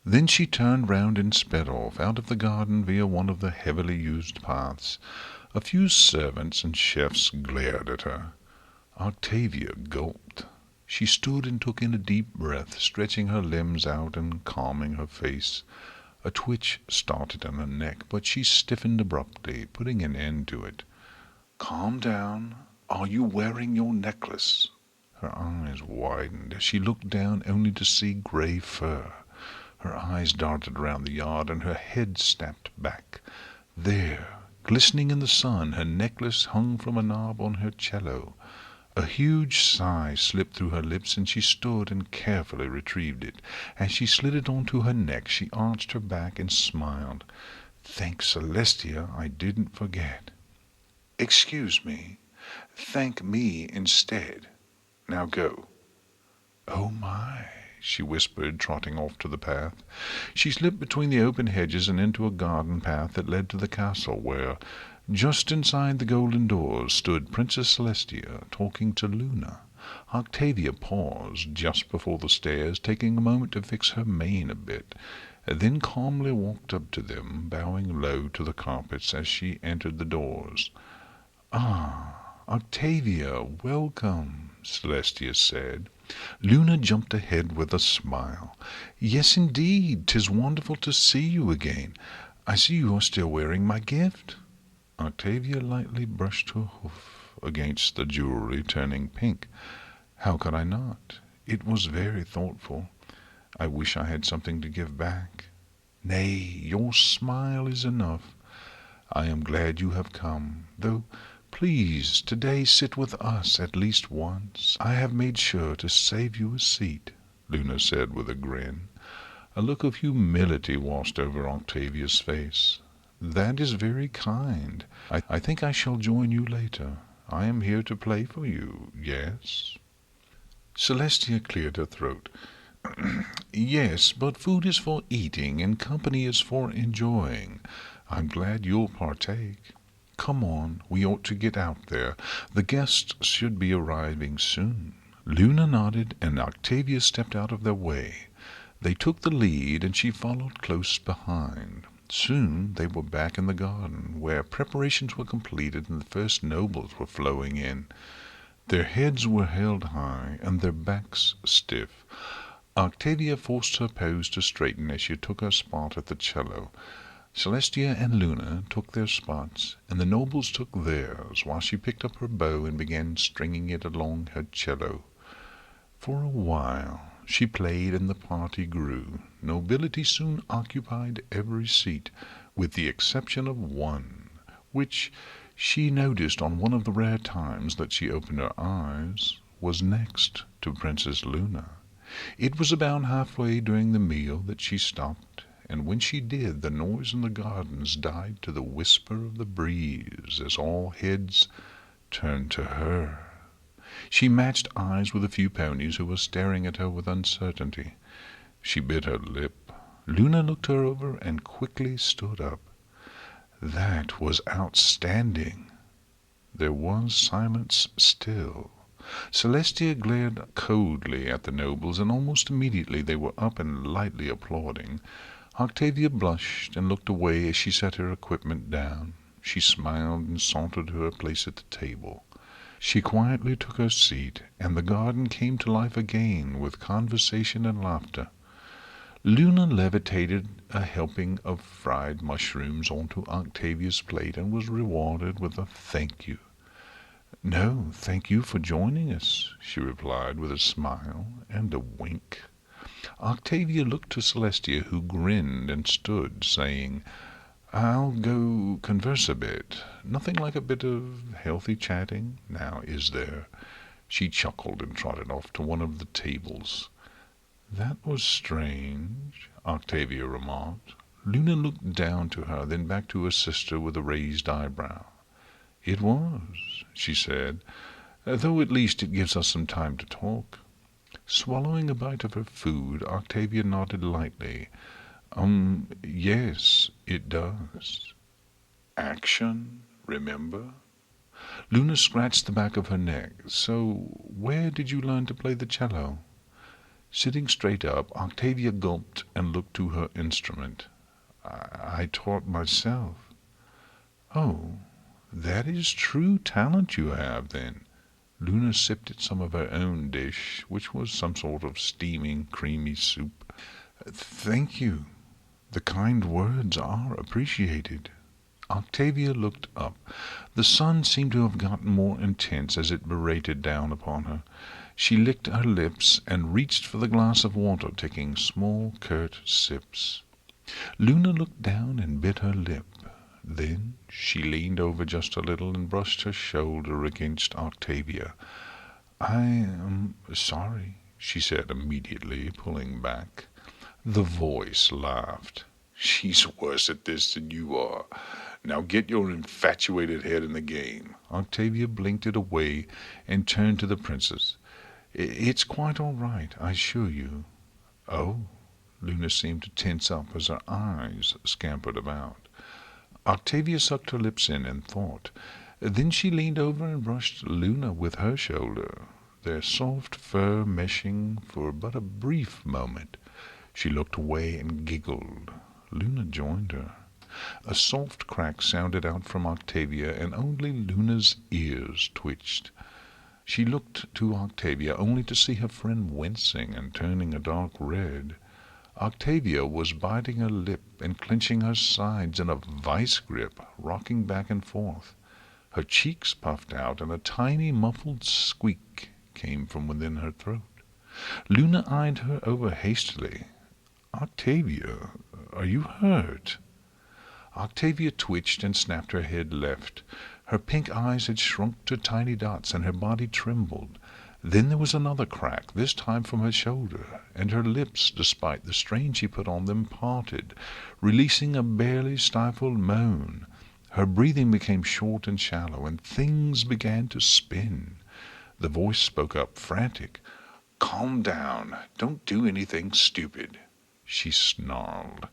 Then she turned round and sped off, out of the garden via one of the heavily used paths. A few servants and chefs glared at her. Octavia gulped. She stood and took in a deep breath, stretching her limbs out and calming her face. A twitch started in her neck, but she stiffened abruptly, putting an end to it. "Calm down. Are you wearing your necklace?" Her eyes widened as she looked down only to see grey fur. Her eyes darted around the yard and her head snapped back. There, glistening in the sun, her necklace hung from a knob on her cello. A huge sigh slipped through her lips, and she stood and carefully retrieved it. As she slid it onto her neck, she arched her back and smiled. "Thank Celestia I didn't forget." "Excuse me. Thank me instead. Now go." "Oh my," she whispered, trotting off to the path. She slipped between the open hedges and into a garden path that led to the castle, where, just inside the golden doors, stood Princess Celestia talking to Luna. Octavia paused just before the stairs, taking a moment to fix her mane a bit, then calmly walked up to them, bowing low to the carpets as she entered the doors. "Ah, Octavia, welcome," Celestia said. Luna jumped ahead with a smile. "Yes, indeed, 'tis wonderful to see you again. I see you are still wearing my gift." Octavia lightly brushed her hoof against the jewelry, turning pink. "How could I not? It was very thoughtful. I wish I had something to give back." "Nay, your smile is enough. I am glad you have come, though please today sit with us at least once. I have made sure to save you a seat," Luna said with a grin. A look of humility washed over Octavia's face. "That is very kind. I think I shall join you later. I am here to play for you, yes?" Celestia cleared her throat. "Yes, but food is for eating and company is for enjoying. I'm glad you'll partake. Come on, we ought to get out there. The guests should be arriving soon." Luna nodded, and Octavia stepped out of their way. They took the lead, and she followed close behind. Soon they were back in the garden, where preparations were completed and the first nobles were flowing in. Their heads were held high, and their backs stiff. Octavia forced her pose to straighten as she took her spot at the cello. Celestia and Luna took their spots, and the nobles took theirs, while she picked up her bow and began stringing it along her cello. For a while she played, and the party grew. Nobility soon occupied every seat, with the exception of one, which she noticed on one of the rare times that she opened her eyes, was next to Princess Luna. It was about halfway during the meal that she stopped, and when she did, the noise in the gardens died to the whisper of the breeze as all heads turned to her. She matched eyes with a few ponies who were staring at her with uncertainty. She bit her lip. Luna looked her over and quickly stood up. "That was outstanding." There was silence still. Celestia glared coldly at the nobles, and almost immediately they were up and lightly applauding. Octavia blushed and looked away as she set her equipment down. She smiled and sauntered to her place at the table. She quietly took her seat, and the garden came to life again with conversation and laughter. Luna levitated a helping of fried mushrooms onto Octavia's plate and was rewarded with a thank you. "No, thank you for joining us," she replied with a smile and a wink. Octavia looked to Celestia, who grinned and stood, saying, "I'll go converse a bit. Nothing like a bit of healthy chatting, now is there?" She chuckled and trotted off to one of the tables. "That was strange," Octavia remarked. Luna looked down to her, then back to her sister with a raised eyebrow. "It was," she said, "though at least it gives us some time to talk." Swallowing a bite of her food, Octavia nodded lightly. Yes, it does. Action, remember?" Luna scratched the back of her neck. "So, where did you learn to play the cello?" Sitting straight up, Octavia gulped and looked to her instrument. I taught myself." "Oh, That is true talent you have, then. Luna sipped at some of her own dish, which was some sort of steaming, creamy soup. Thank you. The kind words are appreciated. Octavia looked up. The sun seemed to have gotten more intense as it berated down upon her. She licked her lips and reached for the glass of water, taking small, curt sips. Luna looked down and bit her lip. Then she leaned over just a little and brushed her shoulder against Octavia. "I am sorry," she said immediately, pulling back. The voice laughed. "She's worse at this than you are. Now get your infatuated head in the game." Octavia blinked it away and turned to the princess. "It's quite all right, I assure you." "Oh." Luna seemed to tense up as her eyes scampered about. Octavia sucked her lips in and thought. Then she leaned over and brushed Luna with her shoulder, their soft fur meshing for but a brief moment. She looked away and giggled. Luna joined her. A soft crack sounded out from Octavia, and only Luna's ears twitched. She looked to Octavia only to see her friend wincing and turning a dark red. Octavia was biting her lip and clenching her sides in a vice grip, rocking back and forth. Her cheeks puffed out, and a tiny muffled squeak came from within her throat. Luna eyed her over hastily. "Octavia, are you hurt?" Octavia twitched and snapped her head left. Her pink eyes had shrunk to tiny dots, and her body trembled. Then there was another crack, this time from her shoulder, and her lips, despite the strain she put on them, parted, releasing a barely stifled moan. Her breathing became short and shallow, and things began to spin. The voice spoke up, frantic. "Calm down. Don't do anything stupid," she snarled.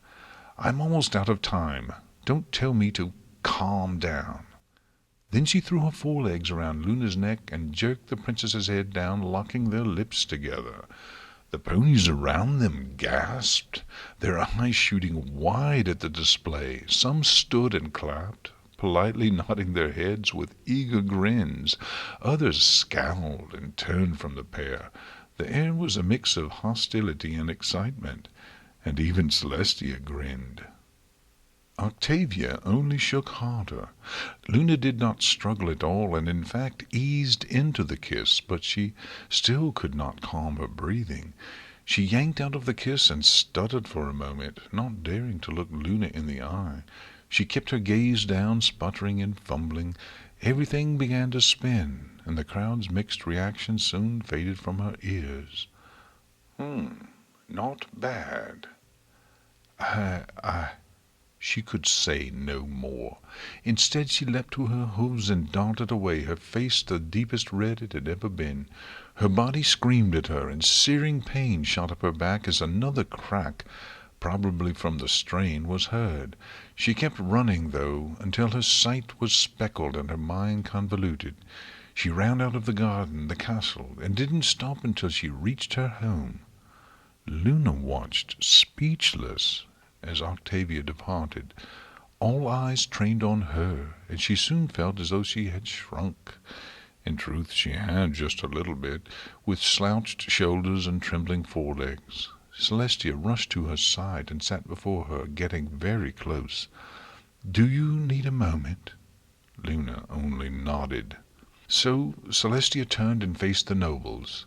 "I'm almost out of time. Don't tell me to calm down." Then she threw her forelegs around Luna's neck and jerked the princess's head down, locking their lips together. The ponies around them gasped, their eyes shooting wide at the display. Some stood and clapped, politely nodding their heads with eager grins. Others scowled and turned from the pair. The air was a mix of hostility and excitement, and even Celestia grinned. Octavia only shook harder. Luna did not struggle at all, and in fact eased into the kiss, but she still could not calm her breathing. She yanked out of the kiss and stuttered for a moment, not daring to look Luna in the eye. She kept her gaze down, sputtering and fumbling. Everything began to spin, and the crowd's mixed reaction soon faded from her ears. Not bad. She could say no more. Instead, she leapt to her hooves and darted away, her face the deepest red it had ever been. Her body screamed at her, and searing pain shot up her back as another crack, probably from the strain, was heard. She kept running, though, until her sight was speckled and her mind convoluted. She ran out of the garden, the castle, and didn't stop until she reached her home. Luna watched, speechless, as Octavia departed, all eyes trained on her, and she soon felt as though she had shrunk. In truth, she had just a little bit, with slouched shoulders and trembling forelegs. Celestia rushed to her side and sat before her, getting very close. "Do you need a moment?" Luna only nodded. So Celestia turned and faced the nobles.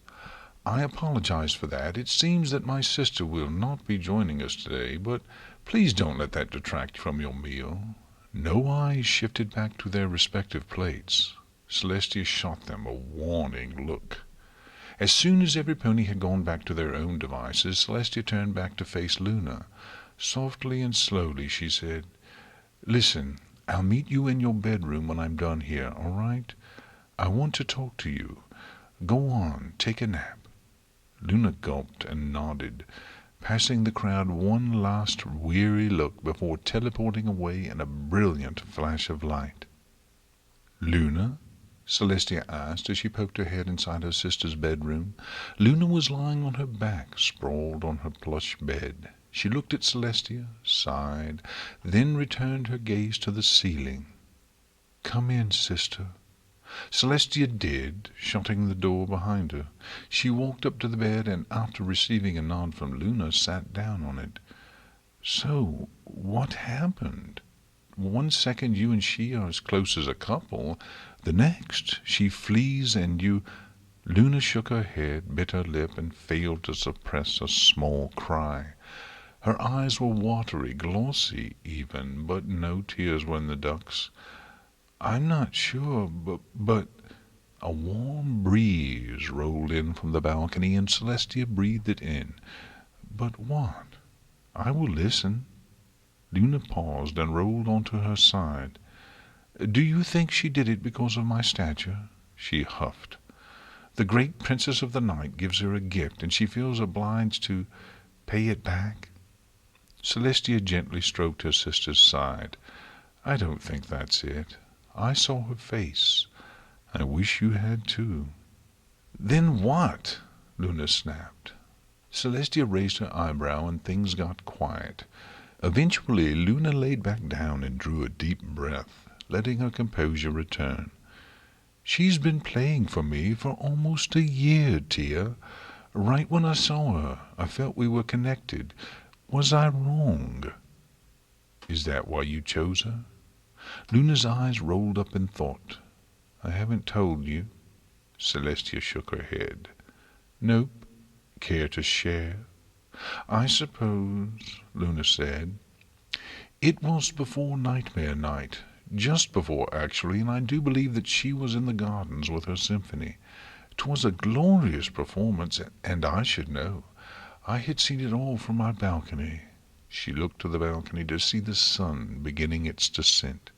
"I apologize for that. It seems that my sister will not be joining us today, but please don't let that detract from your meal." No eyes shifted back to their respective plates. Celestia shot them a warning look. As soon as every pony had gone back to their own devices, Celestia turned back to face Luna. Softly and slowly she said, "Listen, I'll meet you in your bedroom when I'm done here, all right? I want to talk to you. Go on, take a nap." Luna gulped and nodded, passing the crowd one last weary look before teleporting away in a brilliant flash of light. "Luna?" Celestia asked as she poked her head inside her sister's bedroom. Luna was lying on her back, sprawled on her plush bed. She looked at Celestia, sighed, then returned her gaze to the ceiling. "Come in, sister." Celestia did, shutting the door behind her. She walked up to the bed, and after receiving a nod from Luna, sat down on it. "So, what happened? One second you and she are as close as a couple, the next she flees and you—" Luna shook her head, bit her lip, and failed to suppress a small cry. Her eyes were watery, glossy even, but no tears were in the ducts. "I'm not sure, but—" A warm breeze rolled in from the balcony, and Celestia breathed it in. "But what? I will listen." Luna paused and rolled onto her side. "Do you think she did it because of my stature?" She huffed. "The great princess of the night gives her a gift, and she feels obliged to pay it back." Celestia gently stroked her sister's side. "I don't think that's it. I saw her face. I wish you had too." "Then what?" Luna snapped. Celestia raised her eyebrow, and things got quiet. Eventually Luna laid back down and drew a deep breath, letting her composure return. "She's been playing for me for almost a year, Tia. Right when I saw her, I felt we were connected. Was I wrong?" "Is that why you chose her?" Luna's eyes rolled up in thought. "I haven't told you." Celestia shook her head. "Nope. Care to share?" "I suppose," Luna said. "It was before Nightmare Night. Just before, actually, and I do believe that she was in the gardens with her symphony. 'Twas a glorious performance, and I should know. I had seen it all from my balcony." She looked to the balcony to see the sun beginning its descent.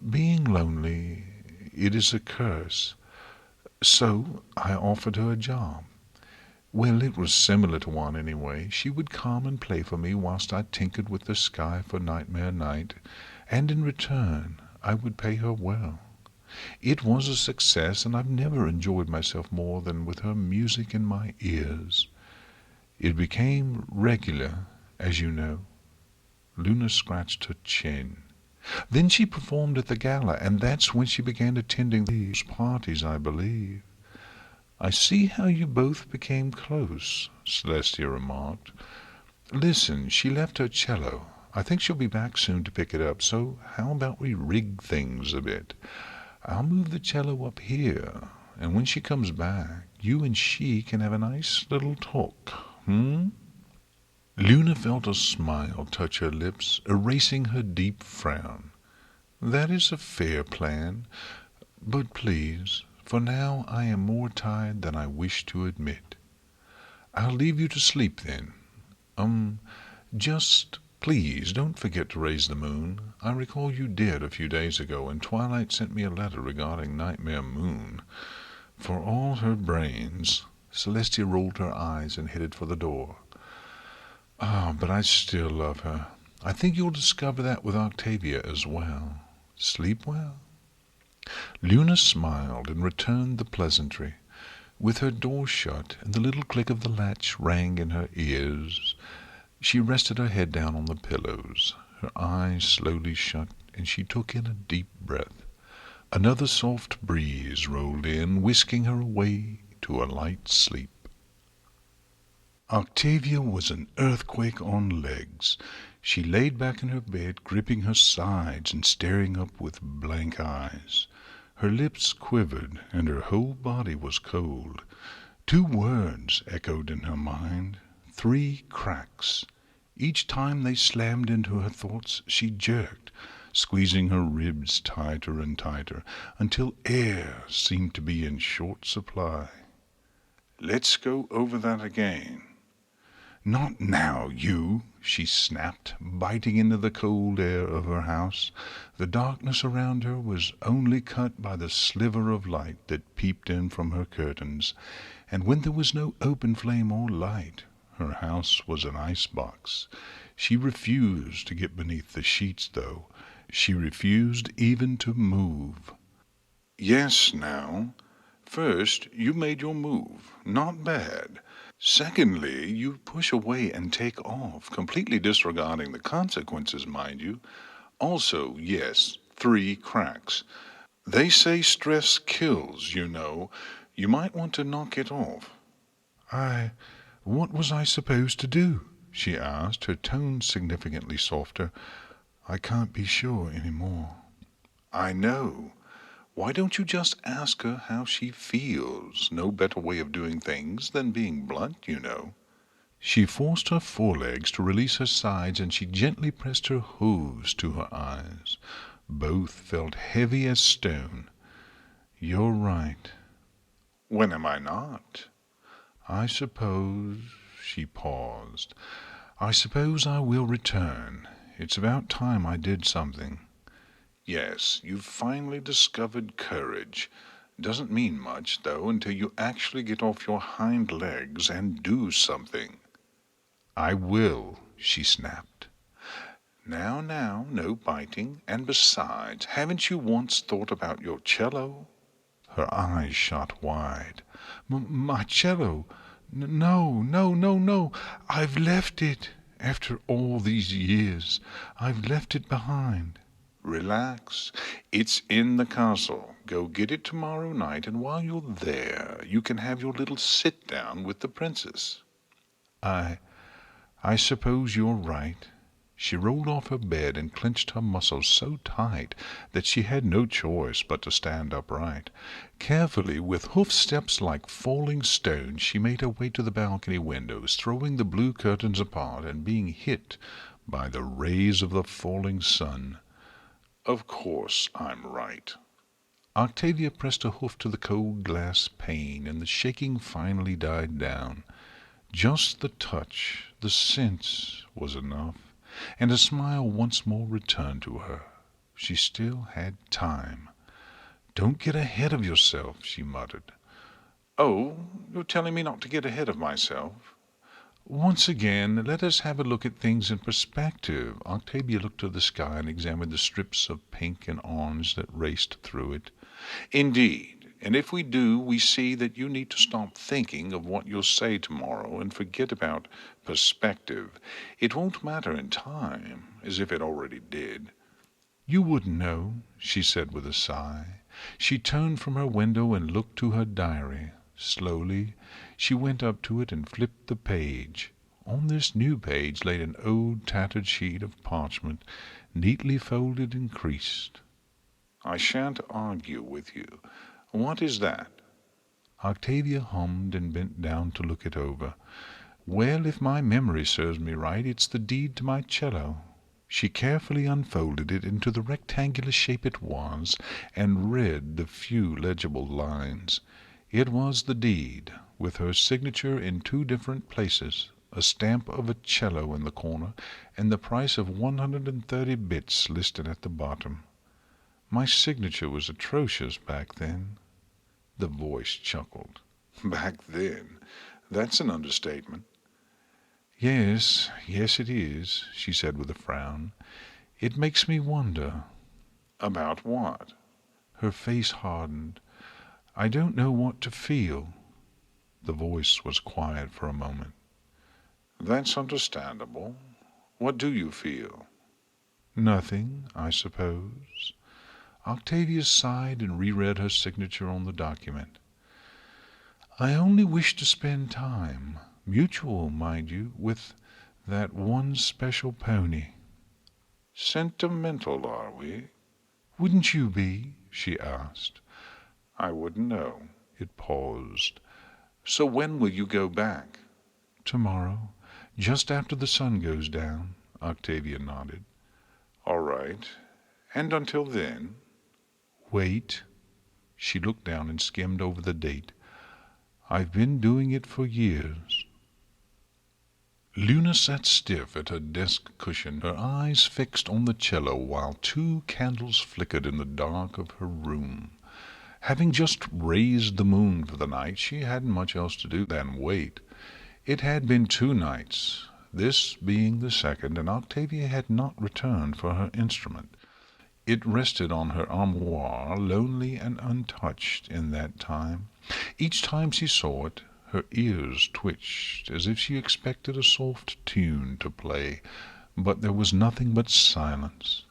"Being lonely, it is a curse. So I offered her a job. Well, it was similar to one anyway. She would come and play for me whilst I tinkered with the sky for Nightmare Night, and in return I would pay her well. It was a success, and I've never enjoyed myself more than with her music in my ears. It became regular, as you know." Luna scratched her chin. "Then she performed at the gala, and that's when she began attending these parties, I believe." "I see how you both became close," Celestia remarked. "Listen, she left her cello. I think she'll be back soon to pick it up, so how about we rig things a bit? I'll move the cello up here, and when she comes back, you and she can have a nice little talk, Luna felt a smile touch her lips, erasing her deep frown. "That is a fair plan. But please, for now I am more tired than I wish to admit." "I'll leave you to sleep then. Just please don't forget to raise the moon. I recall you did a few days ago, and Twilight sent me a letter regarding Nightmare Moon. For all her brains." Celestia rolled her eyes and headed for the door. "Ah, but I still love her. I think you'll discover that with Octavia as well. Sleep well." Luna smiled and returned the pleasantry. With her door shut and the little click of the latch rang in her ears, she rested her head down on the pillows. Her eyes slowly shut, and she took in a deep breath. Another soft breeze rolled in, whisking her away to a light sleep. Octavia was an earthquake on legs. She laid back in her bed, gripping her sides and staring up with blank eyes. Her lips quivered, and her whole body was cold. 2 words echoed in her mind, 3 cracks. Each time they slammed into her thoughts, she jerked, squeezing her ribs tighter and tighter, until air seemed to be in short supply. "Let's go over that again." "Not now, you!" she snapped, biting into the cold air of her house. The darkness around her was only cut by the sliver of light that peeped in from her curtains, and when there was no open flame or light, her house was an ice-box. She refused to get beneath the sheets, though. She refused even to move. "Yes, now. First, you made your move. Not bad. Secondly, you push away and take off, completely disregarding the consequences, mind you. Also, yes, 3 cracks. They say stress kills, you know. You might want to knock it off. What was I supposed to do? She asked, her tone significantly softer. I can't be sure any more. I know. Why don't you just ask her how she feels? No better way of doing things than being blunt, you know. She forced her forelegs to release her sides, and she gently pressed her hooves to her eyes. Both felt heavy as stone. You're right. When am I not? I suppose... She paused. I suppose I will return. It's about time I did something. Yes, you've finally discovered courage. Doesn't mean much, though, until you actually get off your hind legs and do something. I will, she snapped. Now, no biting. And besides, haven't you once thought about your cello? Her eyes shot wide. My cello? No. I've left it. After all these years, I've left it behind. Relax. It's in the castle. Go get it tomorrow night, and while you're there, you can have your little sit-down with the princess. I suppose you're right. She rolled off her bed and clenched her muscles so tight that she had no choice but to stand upright. Carefully, with hoof steps like falling stones, she made her way to the balcony windows, throwing the blue curtains apart and being hit by the rays of the falling sun. Of course I'm right. Octavia pressed a hoof to the cold glass pane, and the shaking finally died down. Just the touch, the sense, was enough, and a smile once more returned to her. She still had time. Don't get ahead of yourself, she muttered. Oh, you're telling me not to get ahead of myself? Once again, let us have a look at things in perspective. Octavia looked to the sky and examined the strips of pink and orange that raced through it. Indeed. And if we do, we see that you need to stop thinking of what you'll say tomorrow and forget about perspective. It won't matter in time, as if it already did. You wouldn't know, she said with a sigh. She turned from her window and looked to her diary. Slowly, she went up to it and flipped the page. On this new page lay an old tattered sheet of parchment, neatly folded and creased. I shan't argue with you. What is that? Octavia hummed and bent down to look it over. Well, if my memory serves me right, it's the deed to my cello. She carefully unfolded it into the rectangular shape it was, and read the few legible lines. It was the deed, with her signature in 2 different places, a stamp of a cello in the corner, and the price of 130 bits listed at the bottom. My signature was atrocious back then. The voice chuckled. Back then? That's an understatement. Yes, it is, she said with a frown. It makes me wonder. About what? Her face hardened. I don't know what to feel. The voice was quiet for a moment. That's understandable. What do you feel? Nothing, I suppose. Octavia sighed and reread her signature on the document. I only wish to spend time, mutual, mind you, with that one special pony. Sentimental, are we? Wouldn't you be? She asked. I wouldn't know. It paused. So when will you go back? Tomorrow, just after the sun goes down, Octavia nodded. All right. And until then? Wait. She looked down and skimmed over the date. I've been doing it for years. Luna sat stiff at her desk cushion, her eyes fixed on the cello while 2 candles flickered in the dark of her room. Having just raised the moon for the night, she hadn't much else to do than wait. It had been 2 nights, this being the second, and Octavia had not returned for her instrument. It rested on her armoire, lonely and untouched in that time. Each time she saw it, her ears twitched, as if she expected a soft tune to play, but there was nothing but silence.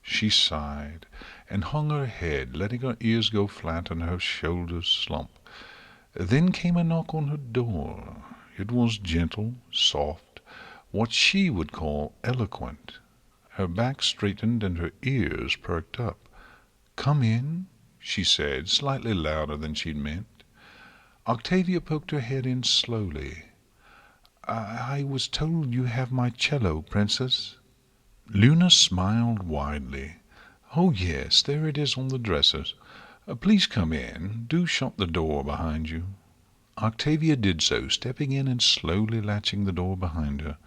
She sighed and hung her head, letting her ears go flat and her shoulders slump. Then came a knock on her door. It was gentle, soft, what she would call eloquent. Her back straightened and her ears perked up. "Come in," she said, slightly louder than she'd meant. Octavia poked her head in slowly. I was told you have my cello, Princess." Luna smiled widely. "Oh, yes, there it is on the dressers. Please come in. Do shut the door behind you." Octavia did so, stepping in and slowly latching the door behind her.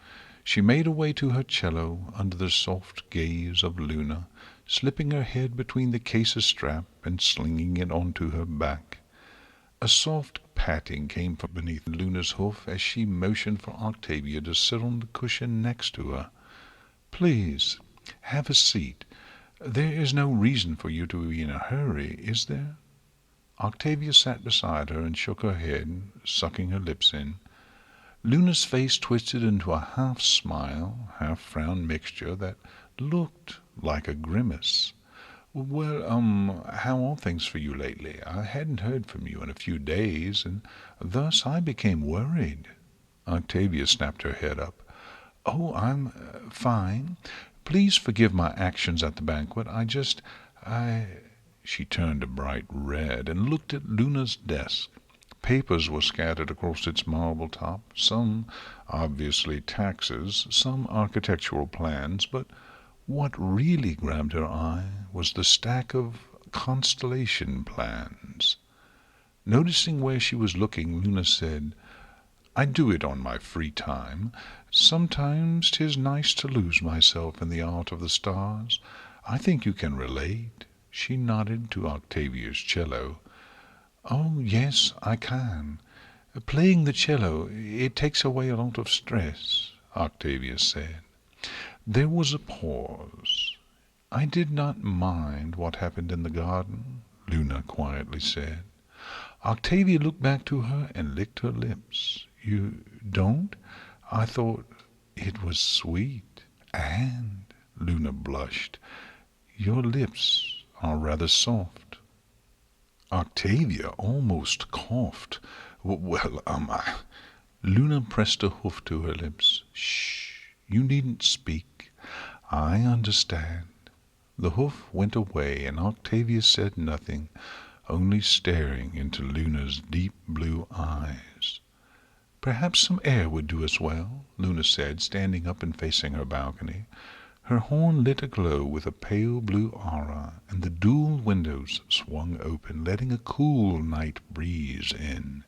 She made her way to her cello under the soft gaze of Luna, slipping her head between the case's strap and slinging it onto her back. A soft patting came from beneath Luna's hoof as she motioned for Octavia to sit on the cushion next to her. "Please, have a seat. There is no reason for you to be in a hurry, is there?" Octavia sat beside her and shook her head, sucking her lips in. Luna's face twisted into a half-smile, half-frown mixture that looked like a grimace. "Well, how are things for you lately? I hadn't heard from you in a few days, and thus I became worried." Octavia snapped her head up. "Oh, I'm fine. Please forgive my actions at the banquet. I—" She turned a bright red and looked at Luna's desk. Papers were scattered across its marble top, some obviously taxes, some architectural plans, but what really grabbed her eye was the stack of constellation plans. Noticing where she was looking, Luna said, "I do it on my free time. Sometimes 'tis nice to lose myself in the art of the stars. I think you can relate." She nodded to Octavia's cello. "Oh, yes, I can. Playing the cello, it takes away a lot of stress," Octavia said. There was a pause. "I did not mind what happened in the garden," Luna quietly said. Octavia looked back to her and licked her lips. "You don't? I thought it was sweet." "And," Luna blushed, "your lips are rather soft." Octavia almost coughed. Luna pressed a hoof to her lips. "Shh! You needn't speak. I understand." The hoof went away, and Octavia said nothing, only staring into Luna's deep blue eyes. "Perhaps some air would do us well," Luna said, standing up and facing her balcony. Her horn lit aglow with a pale blue aura, and the dual windows swung open, letting a cool night breeze in.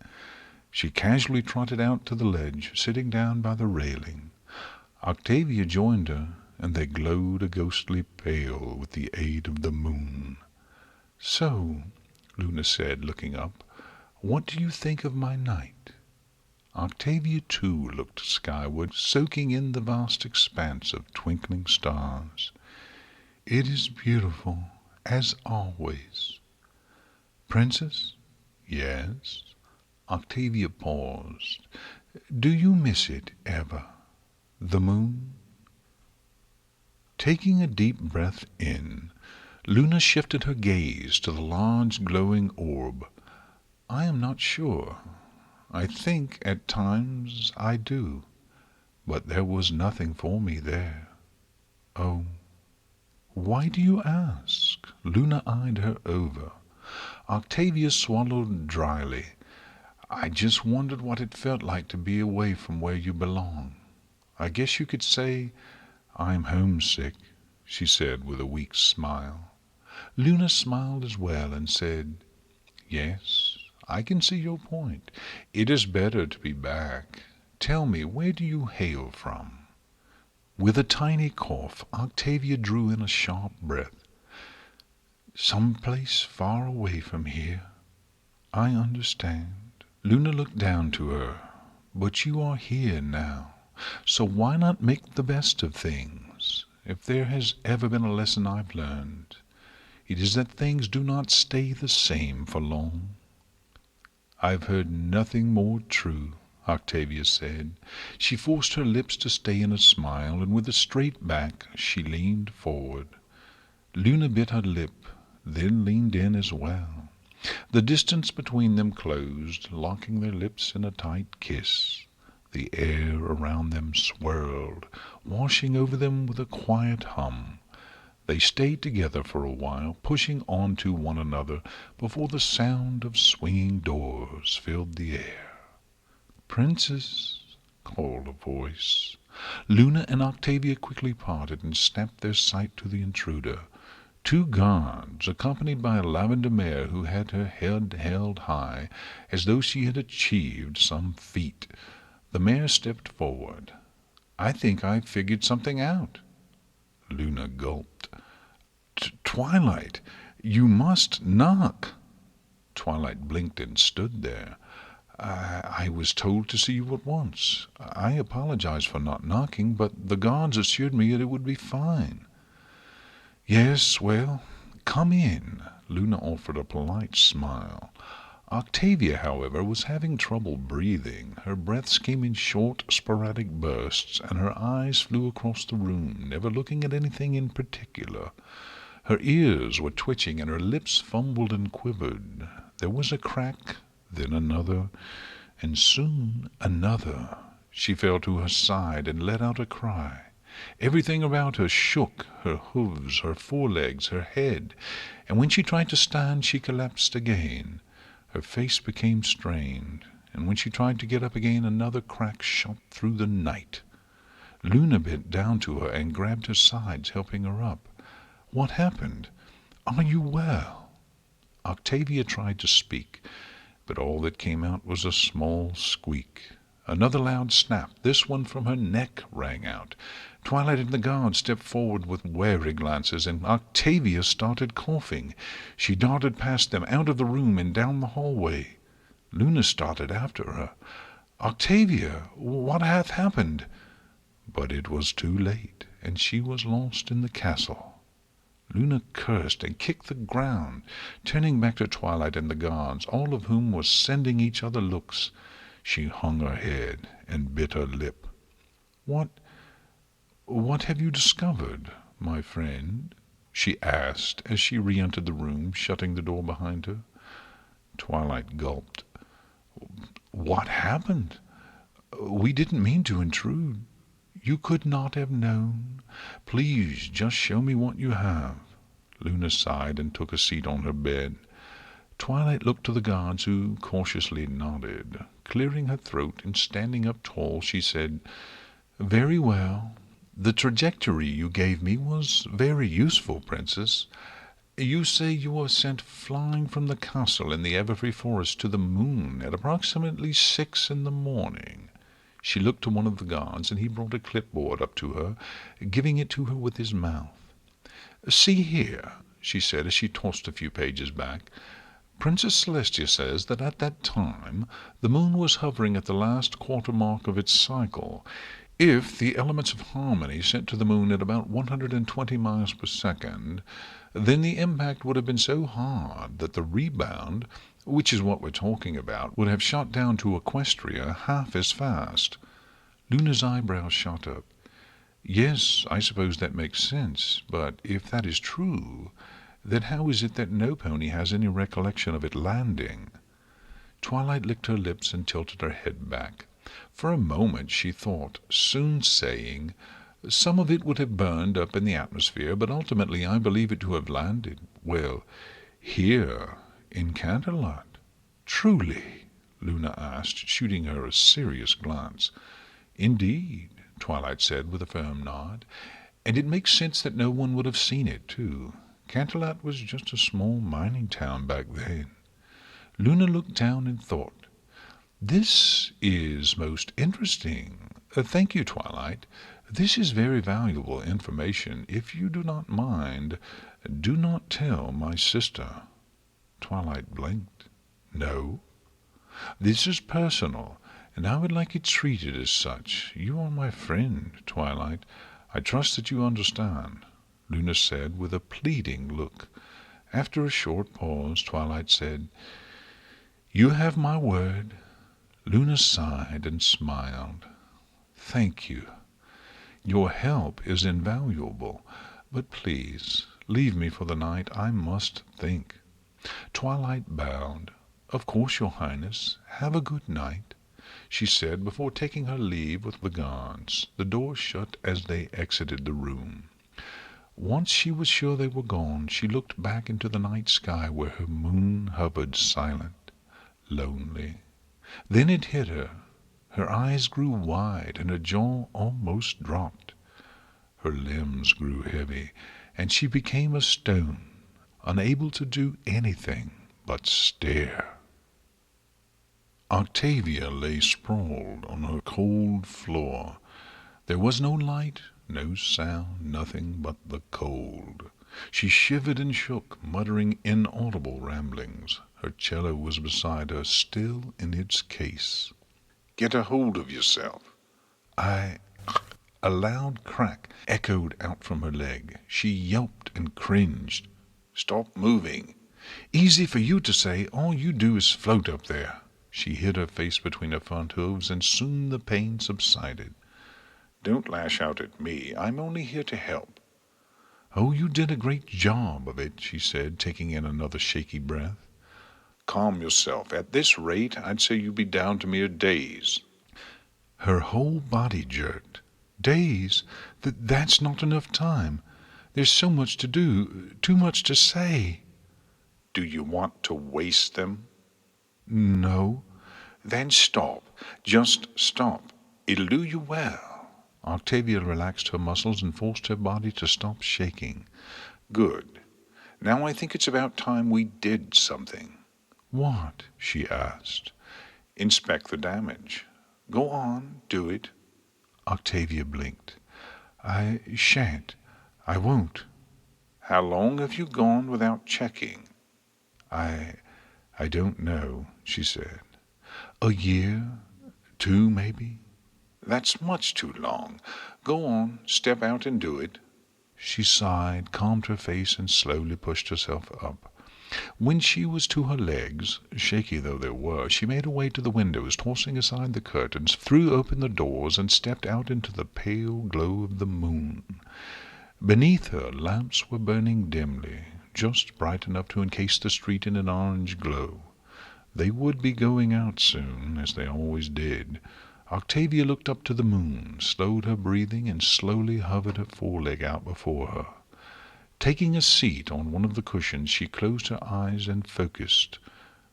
She casually trotted out to the ledge, sitting down by the railing. Octavia joined her, and they glowed a ghostly pale with the aid of the moon. "So," Luna said, looking up, "what do you think of my night?" Octavia, too, looked skyward, soaking in the vast expanse of twinkling stars. "It is beautiful, as always." "Princess?" "Yes?" Octavia paused. "Do you miss it ever? The moon?" Taking a deep breath in, Luna shifted her gaze to the large glowing orb. "I am not sure. I think at times I do, but there was nothing for me there." "Oh, why do you ask?" Luna eyed her over. Octavia swallowed dryly. "I just wondered what it felt like to be away from where you belong. I guess you could say I'm homesick," she said with a weak smile. Luna smiled as well and said, "Yes, I can see your point. It is better to be back. Tell me, where do you hail from?" With a tiny cough, Octavia drew in a sharp breath. "Some place far away from here." "I understand." Luna looked down to her. "But you are here now. So why not make the best of things? If there has ever been a lesson I've learned, it is that things do not stay the same for long." "I've heard nothing more true," Octavia said. She forced her lips to stay in a smile, and with a straight back she leaned forward. Luna bit her lip, then leaned in as well. The distance between them closed, locking their lips in a tight kiss. The air around them swirled, washing over them with a quiet hum. They stayed together for a while, pushing on to one another, before the sound of swinging doors filled the air. "Princess," called a voice. Luna and Octavia quickly parted and snapped their sight to the intruder. Two guards, accompanied by a lavender mare who had her head held high, as though she had achieved some feat. The mare stepped forward. "I think I've figured something out." Luna gulped. "Twilight, you must knock." Twilight blinked and stood there. I was told to see you at once. I apologize for not knocking, but the guards assured me that it would be fine." "Yes, well, come in." Luna offered a polite smile. Octavia, however, was having trouble breathing. Her breaths came in short, sporadic bursts, and her eyes flew across the room, never looking at anything in particular. Her ears were twitching, and her lips fumbled and quivered. There was a crack, then another, and soon another. She fell to her side and let out a cry. Everything about her shook, her hooves, her forelegs, her head, and when she tried to stand she collapsed again. Her face became strained, and when she tried to get up again another crack shot through the night. Luna bent down to her and grabbed her sides, helping her up. "What happened? Are you well?" Octavia tried to speak, but all that came out was a small squeak. Another loud snap, this one from her neck, rang out. Twilight and the guard stepped forward with wary glances, and Octavia started coughing. She darted past them, out of the room and down the hallway. Luna started after her. "Octavia, what hath happened?" But it was too late, and she was lost in the castle. Luna cursed and kicked the ground, turning back to Twilight and the guards, all of whom were sending each other looks. She hung her head and bit her lip. What have you discovered, my friend?" she asked as she re-entered the room, shutting the door behind her. Twilight gulped. "What happened? We didn't mean to intrude. You could not have known. Please just show me what you have." Luna sighed and took a seat on her bed. Twilight looked to the guards, who cautiously nodded. Clearing her throat and standing up tall, she said, "Very well. The trajectory you gave me was very useful, Princess. You say you were sent flying from the castle in the everfree forest to the moon at approximately 6 in the morning." She looked to one of the guards, and he brought a clipboard up to her, giving it to her with his mouth. "See here," she said as she tossed a few pages back. "Princess Celestia says that at that time the moon was hovering at the last quarter mark of its cycle. If the elements of harmony sent to the moon at about 120 miles per second, then the impact would have been so hard that the rebound, which is what we're talking about, would have shot down to Equestria half as fast." Luna's eyebrows shot up. "Yes, I suppose that makes sense, but if that is true, then how is it that no pony has any recollection of it landing?" Twilight licked her lips and tilted her head back. For a moment she thought, soon saying, "Some of it would have burned up in the atmosphere, but ultimately I believe it to have landed, well, here in Canterlot." "Truly?" Luna asked, shooting her a serious glance. "Indeed," Twilight said with a firm nod, "and it makes sense that no one would have seen it, too. Canterlot was just a small mining town back then." Luna looked down and thought, "This is most interesting. Thank you, Twilight. This is very valuable information. If you do not mind, do not tell my sister." Twilight blinked. "No? This is personal, and I would like it treated as such. You are my friend, Twilight. I trust that you understand," Luna said with a pleading look. After a short pause, Twilight said, "You have my word." Luna sighed and smiled. "Thank you. Your help is invaluable, but please Leave me for the night. I must think." Twilight bowed. "Of course, your Highness. Have a good night," she said before taking her leave with the guards. The door shut as they exited the room. Once she was sure they were gone, she looked back into the night sky where her moon hovered silent, lonely. Then it hit her. Her eyes grew wide and her jaw almost dropped. Her limbs grew heavy, and she became a stone, unable to do anything but stare. Octavia lay sprawled on her cold floor. There was no light, no sound, nothing but the cold. She shivered and shook, muttering inaudible ramblings. Her cello was beside her, still in its case. "Get a hold of yourself." A loud crack echoed out from her leg. She yelped and cringed. "Stop moving." "Easy for you to say. All you do is float up there." She hid her face between her front hooves, and soon the pain subsided. "Don't lash out at me. I'm only here to help." "Oh, you did a great job of it," she said, taking in another shaky breath. "Calm yourself. At this rate, I'd say you'd be down to mere days." Her whole body jerked. "Days? That's not enough time. There's so much to do, too much to say." "Do you want to waste them?" "No." "Then stop. Just stop. It'll do you well." Octavia relaxed her muscles and forced her body to stop shaking. "Good. Now I think it's about time we did something." "What?" she asked. "Inspect the damage. Go on, do it." Octavia blinked. "I shan't. I won't." "How long have you gone without checking?" I don't know," she said. "A year, 2 maybe." "That's much too long. Go on, step out and do it." She sighed, calmed her face, and slowly pushed herself up. When she was to her legs, shaky though they were, she made her way to the windows, tossing aside the curtains, threw open the doors, and stepped out into the pale glow of the moon. Beneath her, lamps were burning dimly, just bright enough to encase the street in an orange glow. They would be going out soon, as they always did. Octavia looked up to the moon, slowed her breathing, and slowly hovered her foreleg out before her. Taking a seat on one of the cushions, she closed her eyes and focused.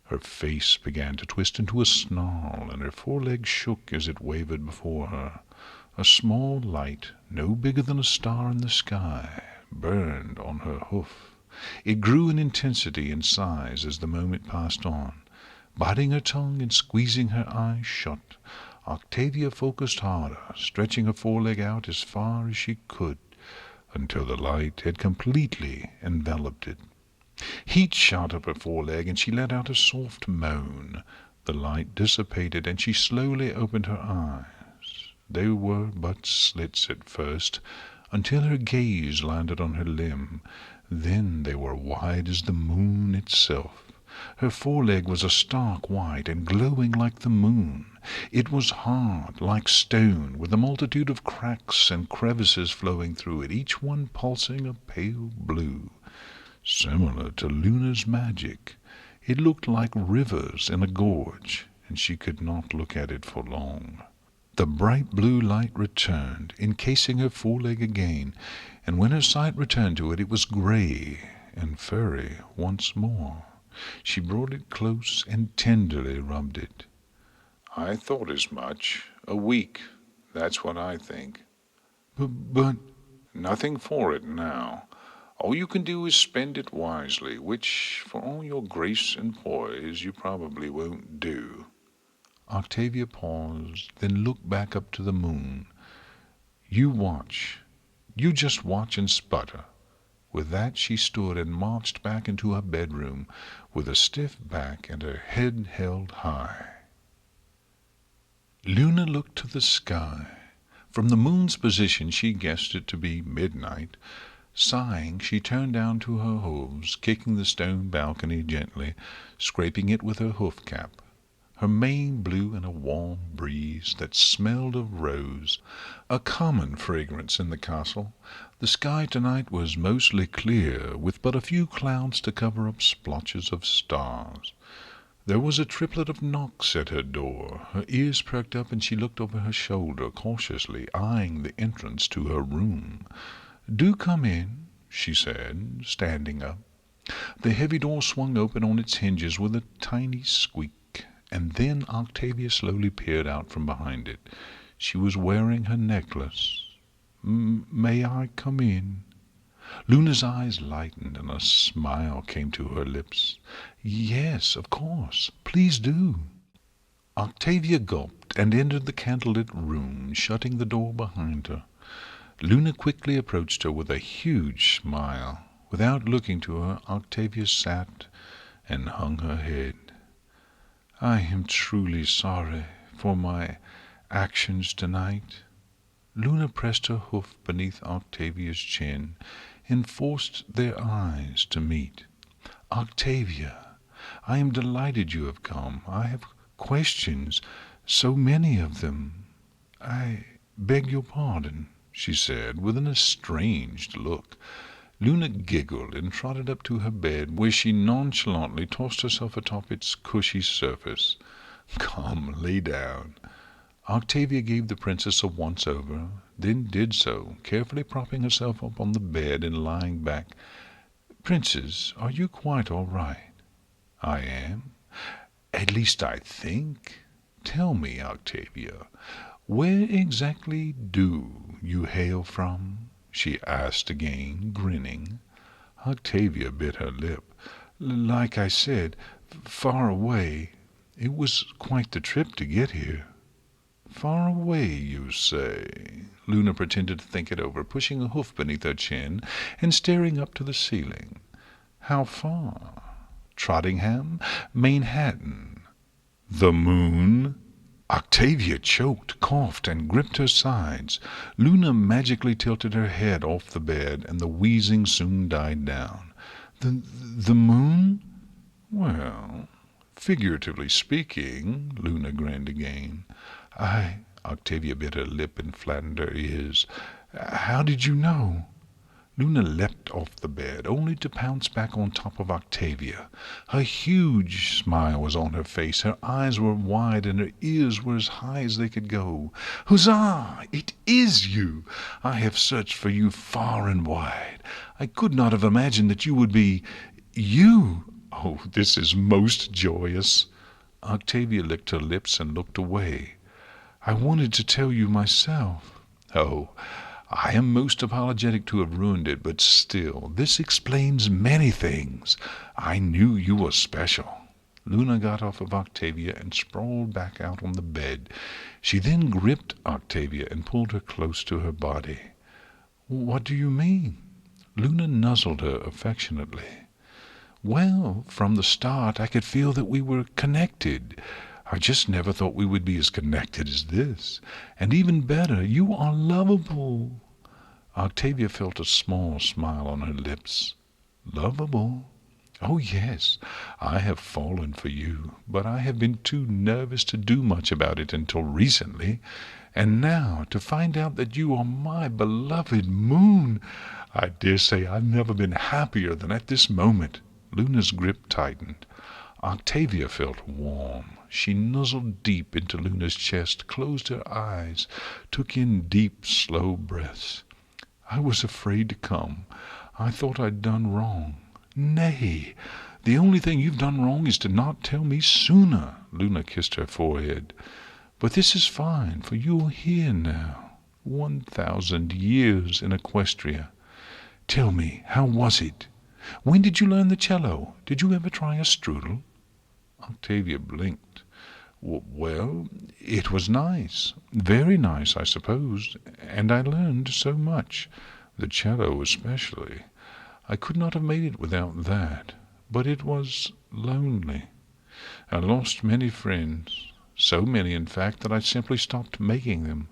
Her face began to twist into a snarl, and her foreleg shook as it wavered before her. A small light, no bigger than a star in the sky, burned on her hoof. It grew in intensity and size as the moment passed on. Biting her tongue and squeezing her eyes shut, Octavia focused harder, stretching her foreleg out as far as she could, until the light had completely enveloped it. Heat shot up her foreleg, and she let out a soft moan. The light dissipated, and she slowly opened her eyes. They were but slits at first, until her gaze landed on her limb. Then they were wide as the moon itself. Her foreleg was a stark white and glowing like the moon. It was hard, like stone, with a multitude of cracks and crevices flowing through it, each one pulsing a pale blue, similar to Luna's magic. It looked like rivers in a gorge, and she could not look at it for long. The bright blue light returned, encasing her foreleg again, and when her sight returned to it, it was gray and furry once more. She brought it close and tenderly rubbed it. "I thought as much. A week. That's what I think." But... "Nothing for it now. All you can do is spend it wisely, which, for all your grace and poise, you probably won't do." Octavia paused, then looked back up to the moon. "You watch. You just watch and sputter." With that she stood and marched back into her bedroom, with a stiff back and her head held high. Luna looked to the sky. From the moon's position she guessed it to be midnight. Sighing, she turned down to her hooves, kicking the stone balcony gently, scraping it with her hoof cap. her mane blew in a warm breeze that smelled of rose, a common fragrance in the castle. The sky tonight was mostly clear, with but a few clouds to cover up splotches of stars. There was a triplet of knocks at her door. Her ears perked up, and she looked over her shoulder, cautiously eyeing the entrance to her room. "Do come in," she said, standing up. The heavy door swung open on its hinges with a tiny squeak, and then Octavia slowly peered out from behind it. She was wearing her necklace. "May I come in?" Luna's eyes lightened, and a smile came to her lips. "Yes, of course. Please do." Octavia gulped and entered the candlelit room, shutting the door behind her. Luna quickly approached her with a huge smile. Without looking to her, Octavia sat and hung her head. "I am truly sorry for my actions tonight." Luna pressed her hoof beneath Octavia's chin and forced their eyes to meet. "Octavia, I am delighted you have come. I have questions, so many of them." "I beg your pardon," she said, with an estranged look. Luna giggled and trotted up to her bed, where she nonchalantly tossed herself atop its cushy surface. "Come, lay down." Octavia gave the princess a once-over, then did so, carefully propping herself up on the bed and lying back. "Princess, are you quite all right?" "I am. At least I think. Tell me, Octavia, where exactly do you hail from?" she asked again, grinning. Octavia bit her lip. "Like I said, far away. It was quite the trip to get here." "Far away, you say?" Luna pretended to think it over, pushing a hoof beneath her chin and staring up to the ceiling. "How far? Trottingham? Manhattan? The moon?" Octavia choked, coughed, and gripped her sides. Luna magically tilted her head off the bed, and the wheezing soon died down. The moon? Well, figuratively speaking," Luna grinned again. Octavia bit her lip and flattened her ears. "How did you know?" Luna leapt off the bed, only to pounce back on top of Octavia. Her huge smile was on her face, her eyes were wide, and her ears were as high as they could go. "Huzzah! It is you! I have searched for you far and wide. I could not have imagined that you would be you. Oh, this is most joyous." Octavia licked her lips and looked away. "I wanted to tell you myself." "Oh, I am most apologetic to have ruined it, but still, this explains many things. I knew you were special." Luna got off of Octavia and sprawled back out on the bed. She then gripped Octavia and pulled her close to her body. "What do you mean?" Luna nuzzled her affectionately. "Well, from the start I could feel that we were connected. I just never thought we would be as connected as this. And even better, you are lovable." Octavia felt a small smile on her lips. "Lovable? Oh, yes, I have fallen for you, but I have been too nervous to do much about it until recently. And now, to find out that you are my beloved moon, I dare say I've never been happier than at this moment." Luna's grip tightened. Octavia felt warm. She nuzzled deep into Luna's chest, closed her eyes, took in deep, slow breaths. "I was afraid to come. I thought I'd done wrong." "Nay, the only thing you've done wrong is to not tell me sooner." Luna kissed her forehead. "But this is fine, for you're here now. 1,000 years in Equestria. Tell me, how was it? When did you learn the cello? Did you ever try a strudel?" Octavia blinked. "Well, it was nice. Very nice, I suppose. And I learned so much. The cello especially. I could not have made it without that. But it was lonely. I lost many friends. So many, in fact, that I simply stopped making them.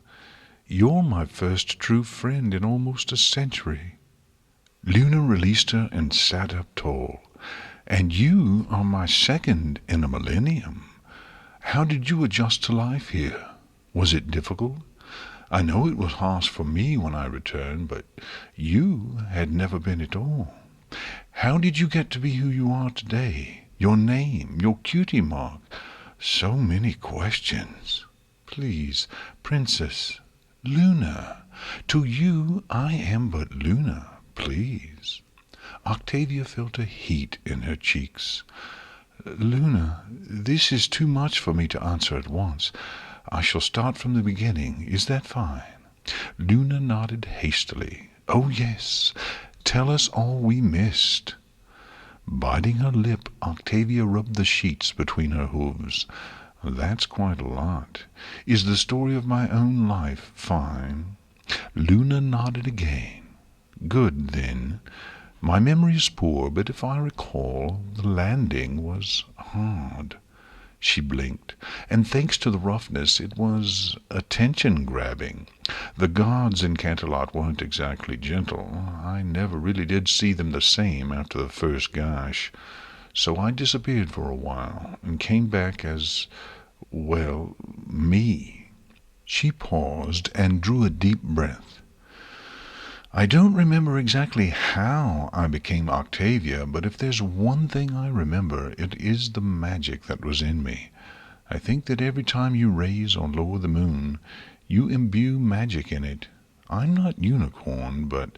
You're my first true friend in almost a century." Luna released her and sat up tall. "And you are my second in a millennium. How did you adjust to life here? Was it difficult? I know it was harsh for me when I returned, but you had never been at all. How did you get to be who you are today? Your name, your cutie mark. So many questions. Please, Princess, Luna. To you I am but Luna, please. Octavia felt a heat in her cheeks. Luna, this is too much for me to answer at once. I shall start from the beginning. Is that fine? Luna nodded hastily. Oh, yes. Tell us all we missed. Biting her lip, Octavia rubbed the sheets between her hooves. That's quite a lot. Is the story of my own life fine? Luna nodded again. Good, then. My memory is poor, but if I recall, the landing was hard. She blinked, and thanks to the roughness, it was attention-grabbing. The gods in Canterlot weren't exactly gentle. I never really did see them the same after the first gash. So I disappeared for a while, and came back as, well, me. She paused and drew a deep breath. I don't remember exactly how I became Octavia, but if there's one thing I remember, it is the magic that was in me. I think that every time you raise or lower the moon, you imbue magic in it. I'm not unicorn, but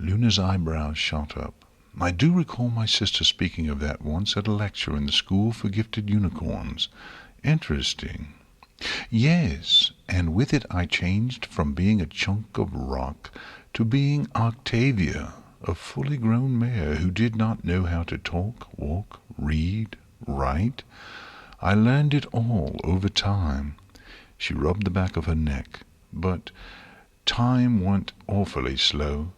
Luna's eyebrows shot up. I do recall my sister speaking of that once at a lecture in the School for Gifted Unicorns. Interesting. Yes, and with it I changed from being a chunk of rock to being Octavia, a fully grown mare who did not know how to talk, walk, read, write. I learned it all over time. She rubbed the back of her neck. But time went awfully slow.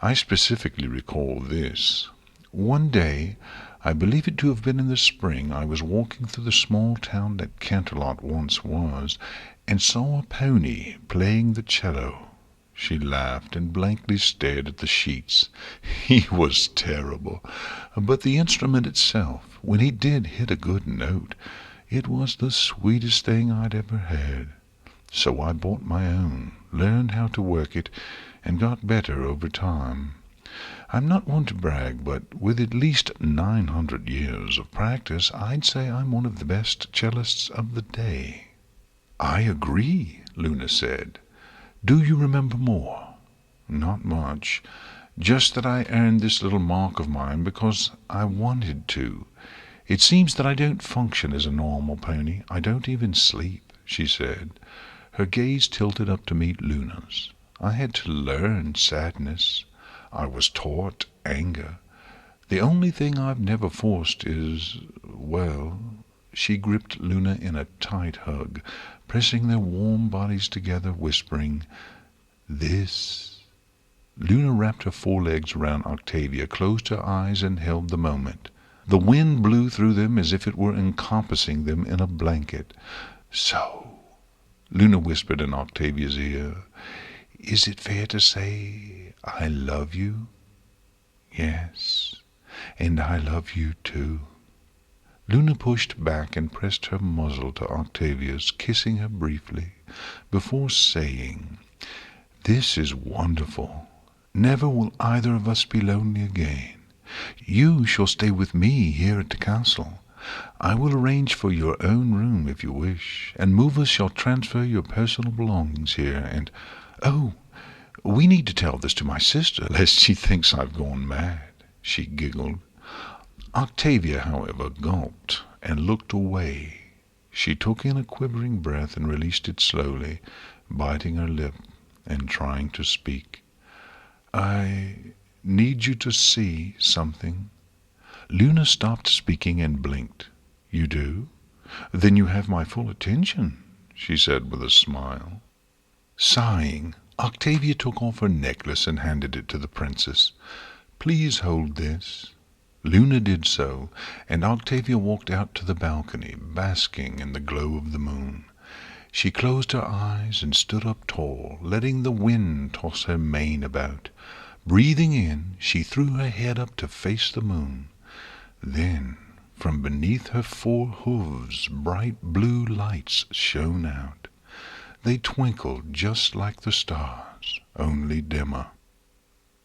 I specifically recall this. One day, I believe it to have been in the spring, I was walking through the small town that Canterlot once was, and saw a pony playing the cello. She laughed and blankly stared at the sheets. He was terrible. But the instrument itself, when he did hit a good note, it was the sweetest thing I'd ever heard. So I bought my own, learned how to work it, and got better over time. I'm not one to brag, but with at least 900 years of practice, I'd say I'm one of the best cellists of the day. I agree, Luna said. Do you remember more? Not much. Just that I earned this little mark of mine because I wanted to. It seems that I don't function as a normal pony. I don't even sleep, she said. Her gaze tilted up to meet Luna's. I had to learn sadness. I was taught anger. The only thing I've never forced is, well... She gripped Luna in a tight hug, pressing their warm bodies together, whispering, this. Luna wrapped her forelegs around Octavia, closed her eyes, and held the moment. The wind blew through them as if it were encompassing them in a blanket. So, Luna whispered in Octavia's ear, is it fair to say I love you? Yes, and I love you too. Luna pushed back and pressed her muzzle to Octavia's, kissing her briefly, before saying, this is wonderful. Never will either of us be lonely again. You shall stay with me here at the castle. I will arrange for your own room if you wish, and movers shall transfer your personal belongings here, and, oh, we need to tell this to my sister, lest she thinks I've gone mad, she giggled. Octavia, however, gulped and looked away. She took in a quivering breath and released it slowly, biting her lip and trying to speak. I need you to see something. Luna stopped speaking and blinked. You do? Then you have my full attention, she said with a smile. Sighing, Octavia took off her necklace and handed it to the princess. Please hold this. Luna did so, and Octavia walked out to the balcony, basking in the glow of the moon. She closed her eyes and stood up tall, letting the wind toss her mane about. Breathing in, she threw her head up to face the moon. Then, From beneath her 4 hooves bright blue lights shone out. They twinkled just like the stars, only dimmer.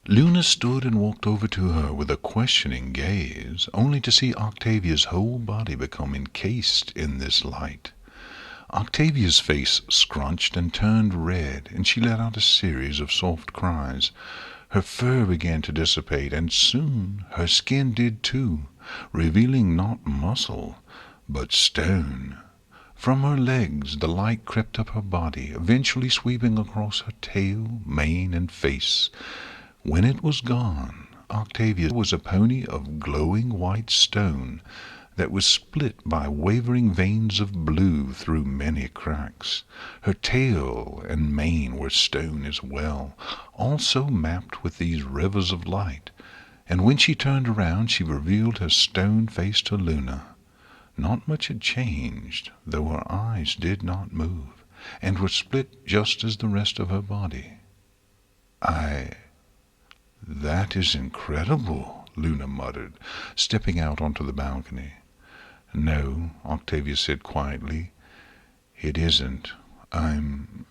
Luna stood and walked over to her with a questioning gaze, only to see Octavia's whole body become encased in this light. Octavia's face scrunched and turned red, and she let out a series of soft cries. Her fur began to dissipate, and soon her skin did too, revealing not muscle, but stone. From her legs the light crept up her body, eventually sweeping across her tail, mane, and face. When it was gone, Octavia was a pony of glowing white stone that was split by wavering veins of blue through many cracks. Her tail and mane were stone as well, also mapped with these rivers of light, and when she turned around she revealed her stone face to Luna. Not much had changed, though her eyes did not move, and were split just as the rest of her body. That is incredible," Luna muttered, stepping out onto the balcony. "No," Octavia said quietly, "it isn't. I'm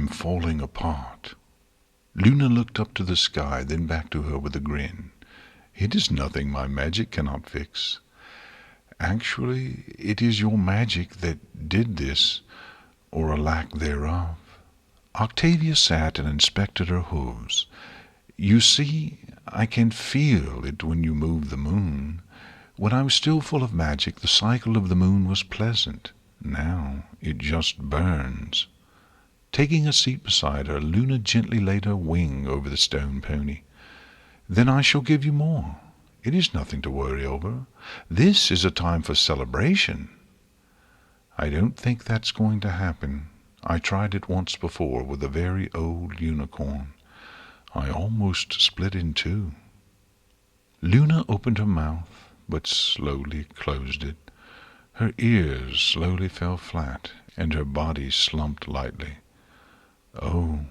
falling apart." Luna looked up to the sky, then back to her with a grin. "It is nothing my magic cannot fix. Actually, it is your magic that did this, or a lack thereof." Octavia sat and inspected her hooves. "You see, I can feel it when you move the moon. When I was still full of magic, the cycle of the moon was pleasant. Now it just burns." Taking a seat beside her, Luna gently laid her wing over the stone pony. "Then I shall give you more. It is nothing to worry over. This is a time for celebration." "I don't think that's going to happen. I tried it once before with a very old unicorn. I almost split in two." Luna opened her mouth, but slowly closed it. Her ears slowly fell flat, and her body slumped lightly. "Oh,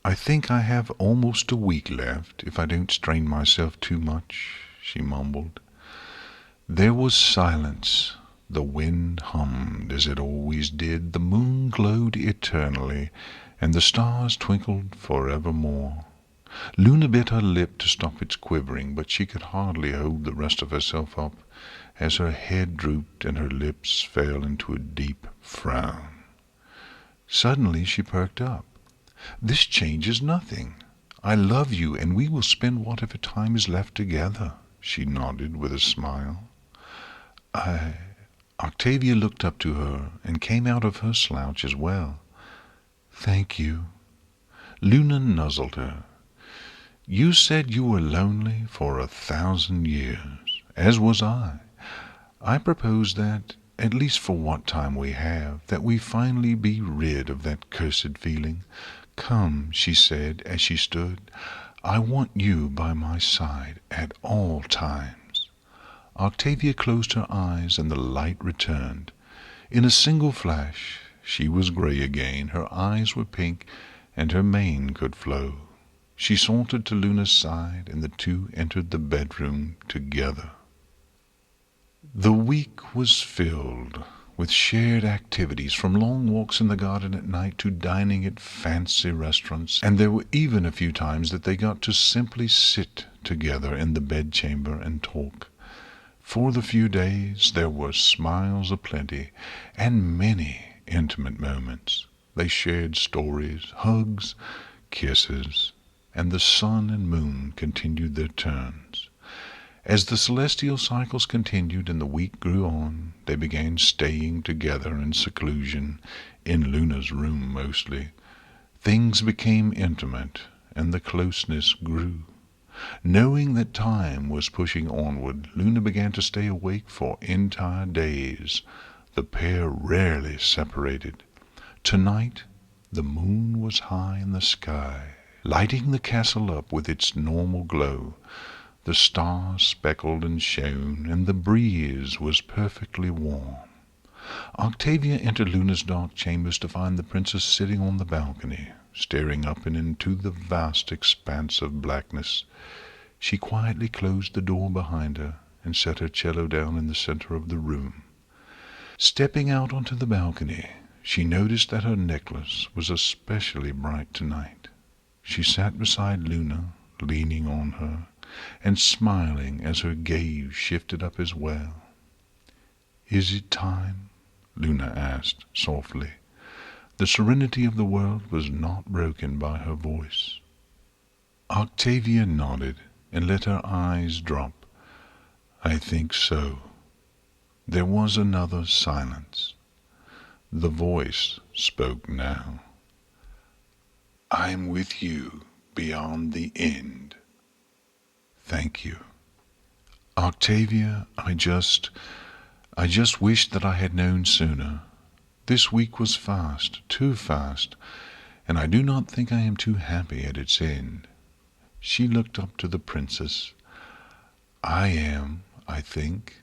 I think I have almost a week left, if I don't strain myself too much," she mumbled. There was silence. The wind hummed as it always did, the moon glowed eternally, and the stars twinkled forevermore. Luna bit her lip to stop its quivering, but she could hardly hold the rest of herself up, as her head drooped and her lips fell into a deep frown. Suddenly she perked up. "This changes nothing. I love you, and we will spend whatever time is left together," she nodded with a smile. Octavia looked up to her and came out of her slouch as well. "Thank you." Luna nuzzled her. "You said you were lonely for 1,000 years, as was I. I propose that, at least for what time we have, that we finally be rid of that cursed feeling. Come," she said as she stood, "I want you by my side at all times." Octavia closed her eyes and the light returned. In a single flash she was gray again, her eyes were pink, and her mane could flow. She sauntered to Luna's side, and the two entered the bedroom together. The week was filled with shared activities, from long walks in the garden at night to dining at fancy restaurants, and there were even a few times that they got to simply sit together in the bedchamber and talk. For the few days there were smiles aplenty, and many intimate moments. They shared stories, hugs, kisses, and the sun and moon continued their turns. As the celestial cycles continued and the week grew on, they began staying together in seclusion, in Luna's room mostly. Things became intimate, and the closeness grew. Knowing that time was pushing onward, Luna began to stay awake for entire days. The pair rarely separated. Tonight the moon was high in the sky, lighting the castle up with its normal glow. The stars speckled and shone, and the breeze was perfectly warm. Octavia entered Luna's dark chambers to find the princess sitting on the balcony, staring up and into the vast expanse of blackness. She quietly closed the door behind her and set her cello down in the center of the room. Stepping out onto the balcony, she noticed that her necklace was especially bright tonight. She sat beside Luna, leaning on her, and smiling as her gaze shifted up as well. "Is it time?" Luna asked softly. The serenity of the world was not broken by her voice. Octavia nodded and let her eyes drop. "I think so." There was another silence. The voice spoke now. "I'm with you beyond the end." "Thank you." "Octavia, I just wish that I had known sooner. This week was fast, too fast, and I do not think I am too happy at its end." She looked up to the princess. "I am, I think."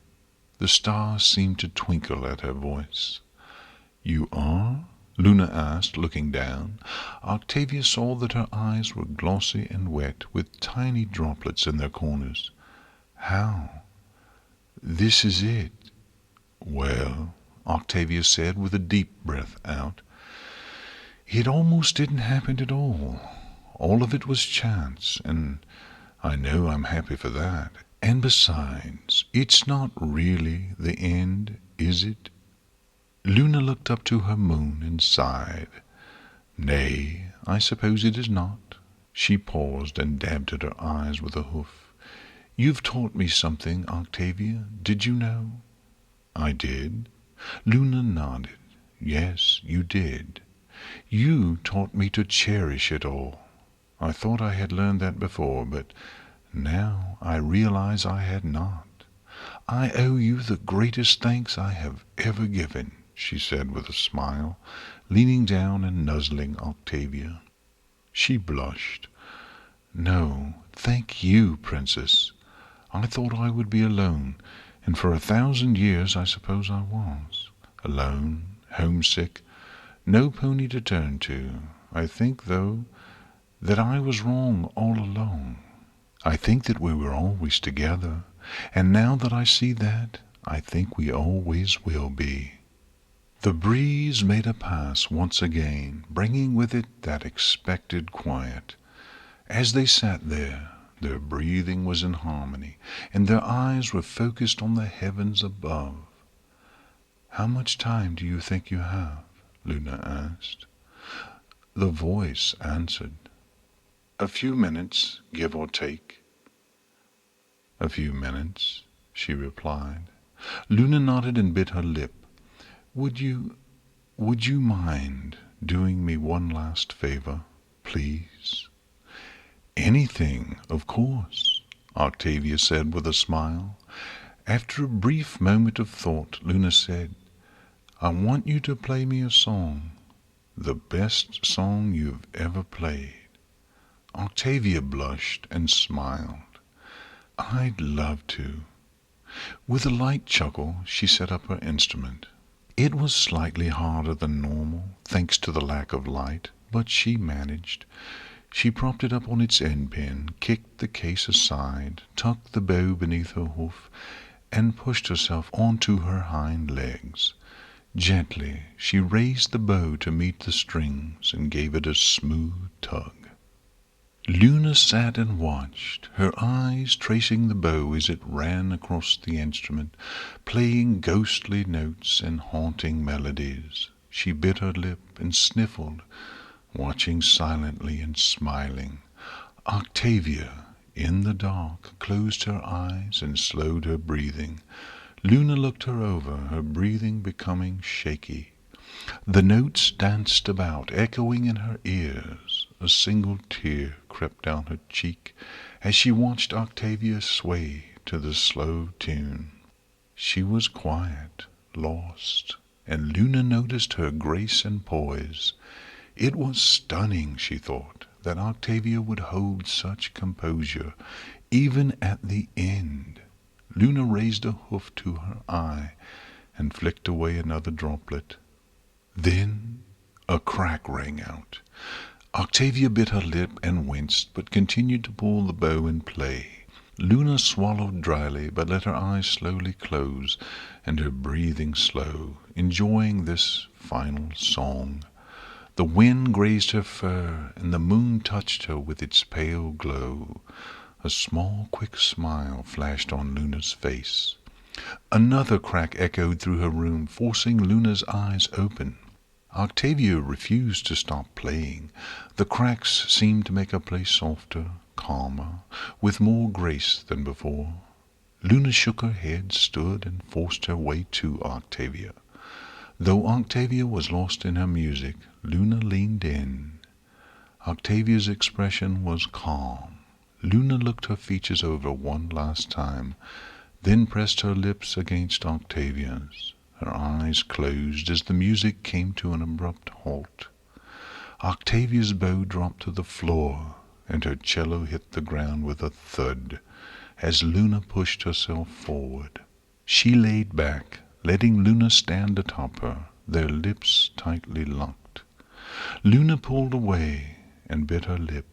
The stars seemed to twinkle at her voice. "You are?" Luna asked, looking down. Octavia saw that her eyes were glossy and wet, with tiny droplets in their corners. "How?" "This is it." "Well," Octavia said with a deep breath out, "it almost didn't happen at all. All of it was chance, and I know I'm happy for that. And besides, it's not really the end, is it?" Luna looked up to her moon and sighed. "Nay, I suppose it is not." She paused and dabbed at her eyes with a hoof. "You've taught me something, Octavia. Did you know?" "I did." Luna nodded. "Yes, you did. You taught me to cherish it all. I thought I had learned that before, but now I realize I had not. I owe you the greatest thanks I have ever given," she said with a smile, leaning down and nuzzling Octavia. She blushed. "No, thank you, Princess. I thought I would be alone, and for 1,000 years I suppose I was. Alone, homesick, no pony to turn to. I think, though, that I was wrong all along. I think that we were always together, and now that I see that, I think we always will be." The breeze made a pass once again, bringing with it that expected quiet. As they sat there, their breathing was in harmony, and their eyes were focused on the heavens above. "How much time do you think you have?" Luna asked. The voice answered. "A few minutes, give or take." "A few minutes," she replied. Luna nodded and bit her lip. Would you mind doing me one last favor, please?" "Anything, of course," Octavia said with a smile. After a brief moment of thought, Luna said, "I want you to play me a song, the best song you've ever played." Octavia blushed and smiled. "I'd love to." With a light chuckle, she set up her instrument. It was slightly harder than normal, thanks to the lack of light, but she managed. She propped it up on its end pin, kicked the case aside, tucked the bow beneath her hoof, and pushed herself onto her hind legs. Gently, she raised the bow to meet the strings and gave it a smooth tug. Luna sat and watched, her eyes tracing the bow as it ran across the instrument, playing ghostly notes and haunting melodies. She bit her lip and sniffled, watching silently and smiling. Octavia, in the dark, closed her eyes and slowed her breathing. Luna looked her over, her breathing becoming shaky. The notes danced about, echoing in her ears. A single tear crept down her cheek as she watched Octavia sway to the slow tune. She was quiet, lost, and Luna noticed her grace and poise. It was stunning, she thought, that Octavia would hold such composure, even at the end. Luna raised a hoof to her eye and flicked away another droplet. Then a crack rang out. Octavia bit her lip and winced, but continued to pull the bow and play. Luna swallowed dryly, but let her eyes slowly close, and her breathing slow, enjoying this final song. The wind grazed her fur, and the moon touched her with its pale glow. A small, quick smile flashed on Luna's face. Another crack echoed through her room, forcing Luna's eyes open. Octavia refused to stop playing. The cracks seemed to make her play softer, calmer, with more grace than before. Luna shook her head, stood, and forced her way to Octavia. Though Octavia was lost in her music, Luna leaned in. Octavia's expression was calm. Luna looked her features over one last time, then pressed her lips against Octavia's. Her eyes closed as the music came to an abrupt halt. Octavia's bow dropped to the floor, and her cello hit the ground with a thud as Luna pushed herself forward. She laid back, letting Luna stand atop her, their lips tightly locked. Luna pulled away and bit her lip.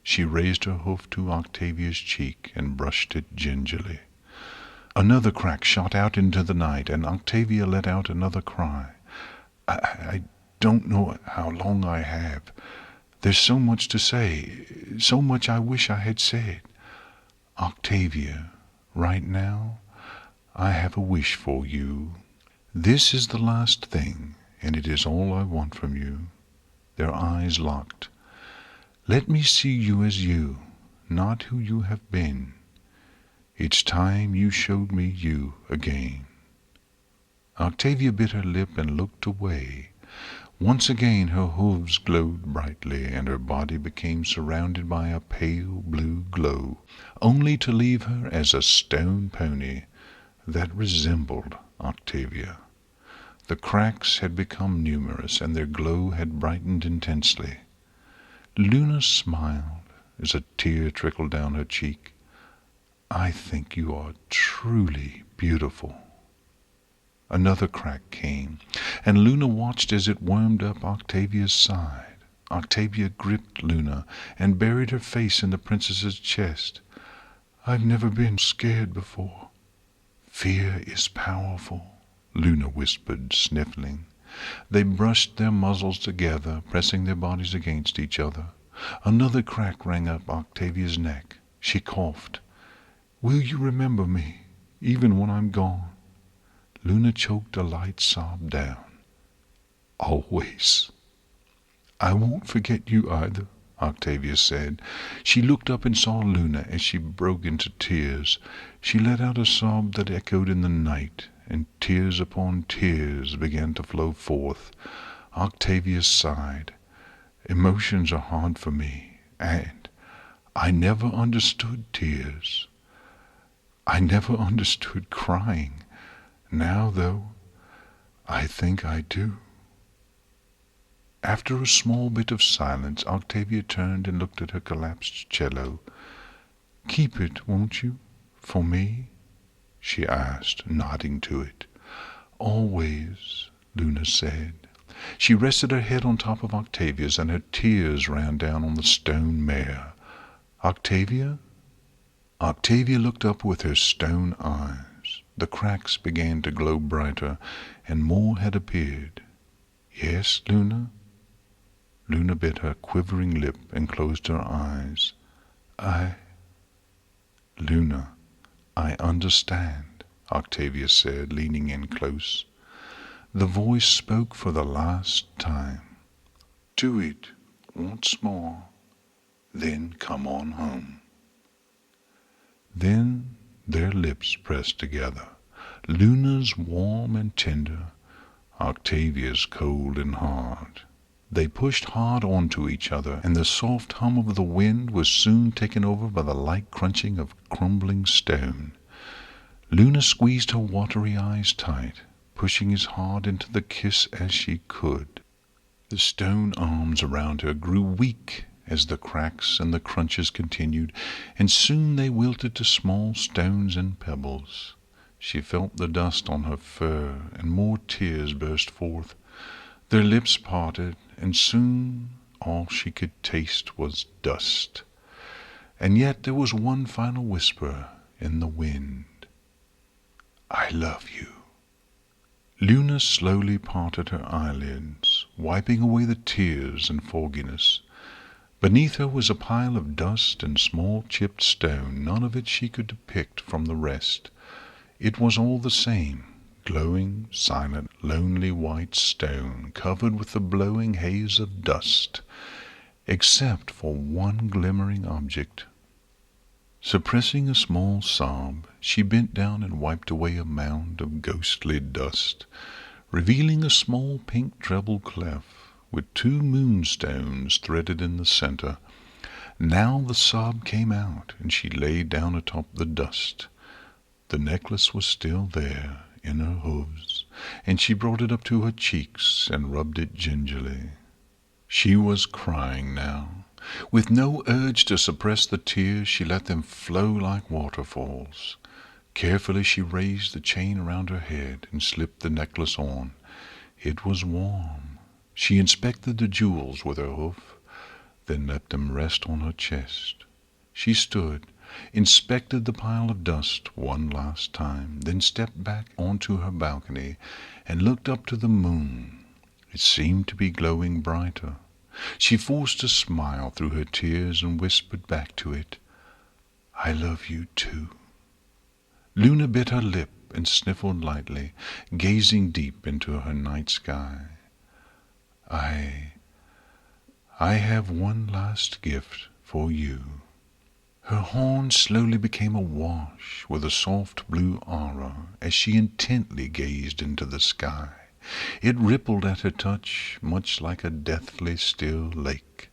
She raised her hoof to Octavia's cheek and brushed it gingerly. Another crack shot out into the night, and Octavia let out another cry. I don't know how long I have. There's so much to say, so much I wish I had said. Octavia, right now, I have a wish for you. This is the last thing, and it is all I want from you. Their eyes locked. Let me see you as you, not who you have been. It's time you showed me you again. Octavia bit her lip and looked away. Once again her hooves glowed brightly, and her body became surrounded by a pale blue glow, only to leave her as a stone pony that resembled Octavia. The cracks had become numerous, and their glow had brightened intensely. Luna smiled as a tear trickled down her cheek. I think you are truly beautiful. Another crack came, and Luna watched as it wormed up Octavia's side. Octavia gripped Luna and buried her face in the princess's chest. I've never been scared before. Fear is powerful, Luna whispered, sniffling. They brushed their muzzles together, pressing their bodies against each other. Another crack rang up Octavia's neck. She coughed. Will you remember me, even when I'm gone? Luna choked a light sob down. Always. I won't forget you either, Octavia said. She looked up and saw Luna as she broke into tears. She let out a sob that echoed in the night, and tears upon tears began to flow forth. Octavia sighed. Emotions are hard for me, and I never understood tears. I never understood crying. Now, though, I think I do. After a small bit of silence, Octavia turned and looked at her collapsed cello. Keep it, won't you, for me? She asked, nodding to it. Always, Luna said. She rested her head on top of Octavia's, and her tears ran down on the stone mare. Octavia? Octavia looked up with her stone eyes. The cracks began to glow brighter, and more had appeared. Yes, Luna? Luna bit her quivering lip and closed her eyes. Luna, I understand, Octavia said, leaning in close. The voice spoke for the last time. Do it once more, then come on home. Then their lips pressed together, Luna's warm and tender, Octavia's cold and hard. They pushed hard onto each other, and the soft hum of the wind was soon taken over by the light crunching of crumbling stone. Luna squeezed her watery eyes tight, pushing as hard into the kiss as she could. The stone arms around her grew weak as the cracks and the crunches continued, and soon they wilted to small stones and pebbles. She felt the dust on her fur, and more tears burst forth. Their lips parted, and soon all she could taste was dust. and yet there was one final whisper in the wind. "I love you." Luna slowly parted her eyelids, wiping away the tears and fogginess. Beneath her was a pile of dust and small chipped stone, none of it she could depict from the rest. It was all the same, glowing, silent, lonely white stone, covered with the blowing haze of dust, except for one glimmering object. Suppressing a small sob, she bent down and wiped away a mound of ghostly dust, revealing a small pink treble clef with 2 moonstones threaded in the center. Now the sob came out, and she lay down atop the dust. The necklace was still there, in her hooves, and she brought it up to her cheeks and rubbed it gingerly. She was crying now. With no urge to suppress the tears, she let them flow like waterfalls. Carefully she raised the chain around her head and slipped the necklace on. It was warm. She inspected the jewels with her hoof, then let them rest on her chest. She stood, inspected the pile of dust one last time, then stepped back onto her balcony and looked up to the moon. It seemed to be glowing brighter. She forced a smile through her tears and whispered back to it, "I love you too." Luna bit her lip and sniffled lightly, gazing deep into her night sky. I have one last gift for you." Her horn slowly became a wash with a soft blue aura as she intently gazed into the sky. It rippled at her touch, much like a deathly still lake.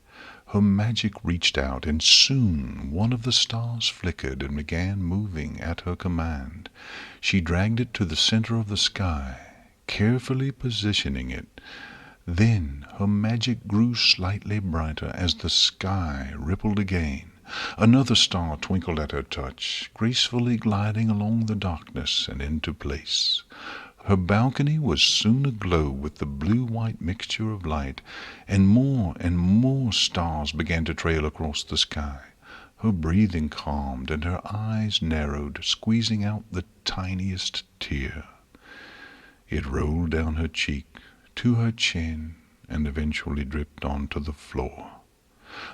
Her magic reached out, and soon one of the stars flickered and began moving at her command. She dragged it to the center of the sky, carefully positioning it. Then her magic grew slightly brighter as the sky rippled again. Another star twinkled at her touch, gracefully gliding along the darkness and into place. Her balcony was soon aglow with the blue-white mixture of light, and more stars began to trail across the sky. Her breathing calmed, and her eyes narrowed, squeezing out the tiniest tear. It rolled down her cheek, to her chin, and eventually dripped onto the floor.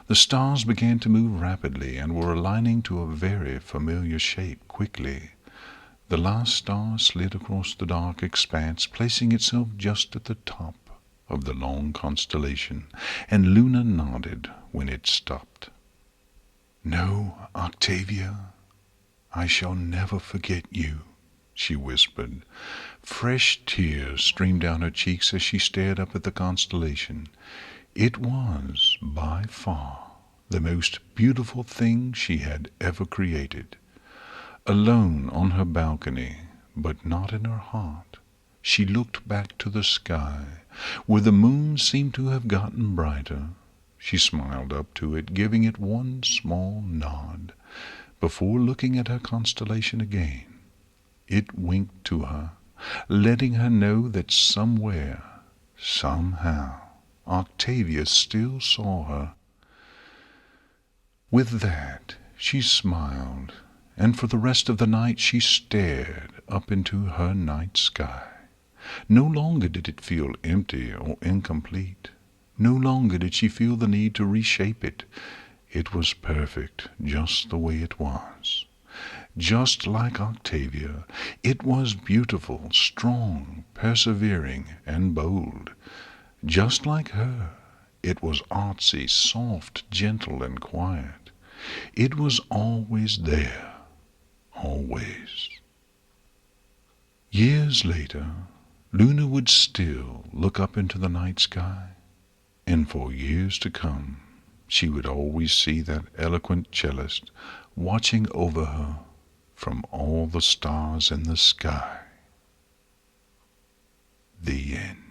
The stars began to move rapidly and were aligning to a very familiar shape quickly. The last star slid across the dark expanse, placing itself just at the top of the long constellation, and Luna nodded when it stopped. "No, Octavia, I shall never forget you," she whispered. Fresh tears streamed down her cheeks as she stared up at the constellation. It was, by far, the most beautiful thing she had ever created. Alone on her balcony, but not in her heart, she looked back to the sky, where the moon seemed to have gotten brighter. She smiled up to it, giving it one small nod, before looking at her constellation again. It winked to her, letting her know that somewhere, somehow, Octavia still saw her. With that, she smiled, and for the rest of the night she stared up into her night sky. No longer did it feel empty or incomplete. No longer did she feel the need to reshape it. It was perfect just the way it was. Just like Octavia, it was beautiful, strong, persevering, and bold. Just like her, it was artsy, soft, gentle, and quiet. It was always there. Always. Years later, Luna would still look up into the night sky, and for years to come, she would always see that eloquent cellist watching over her from all the stars in the sky. The end.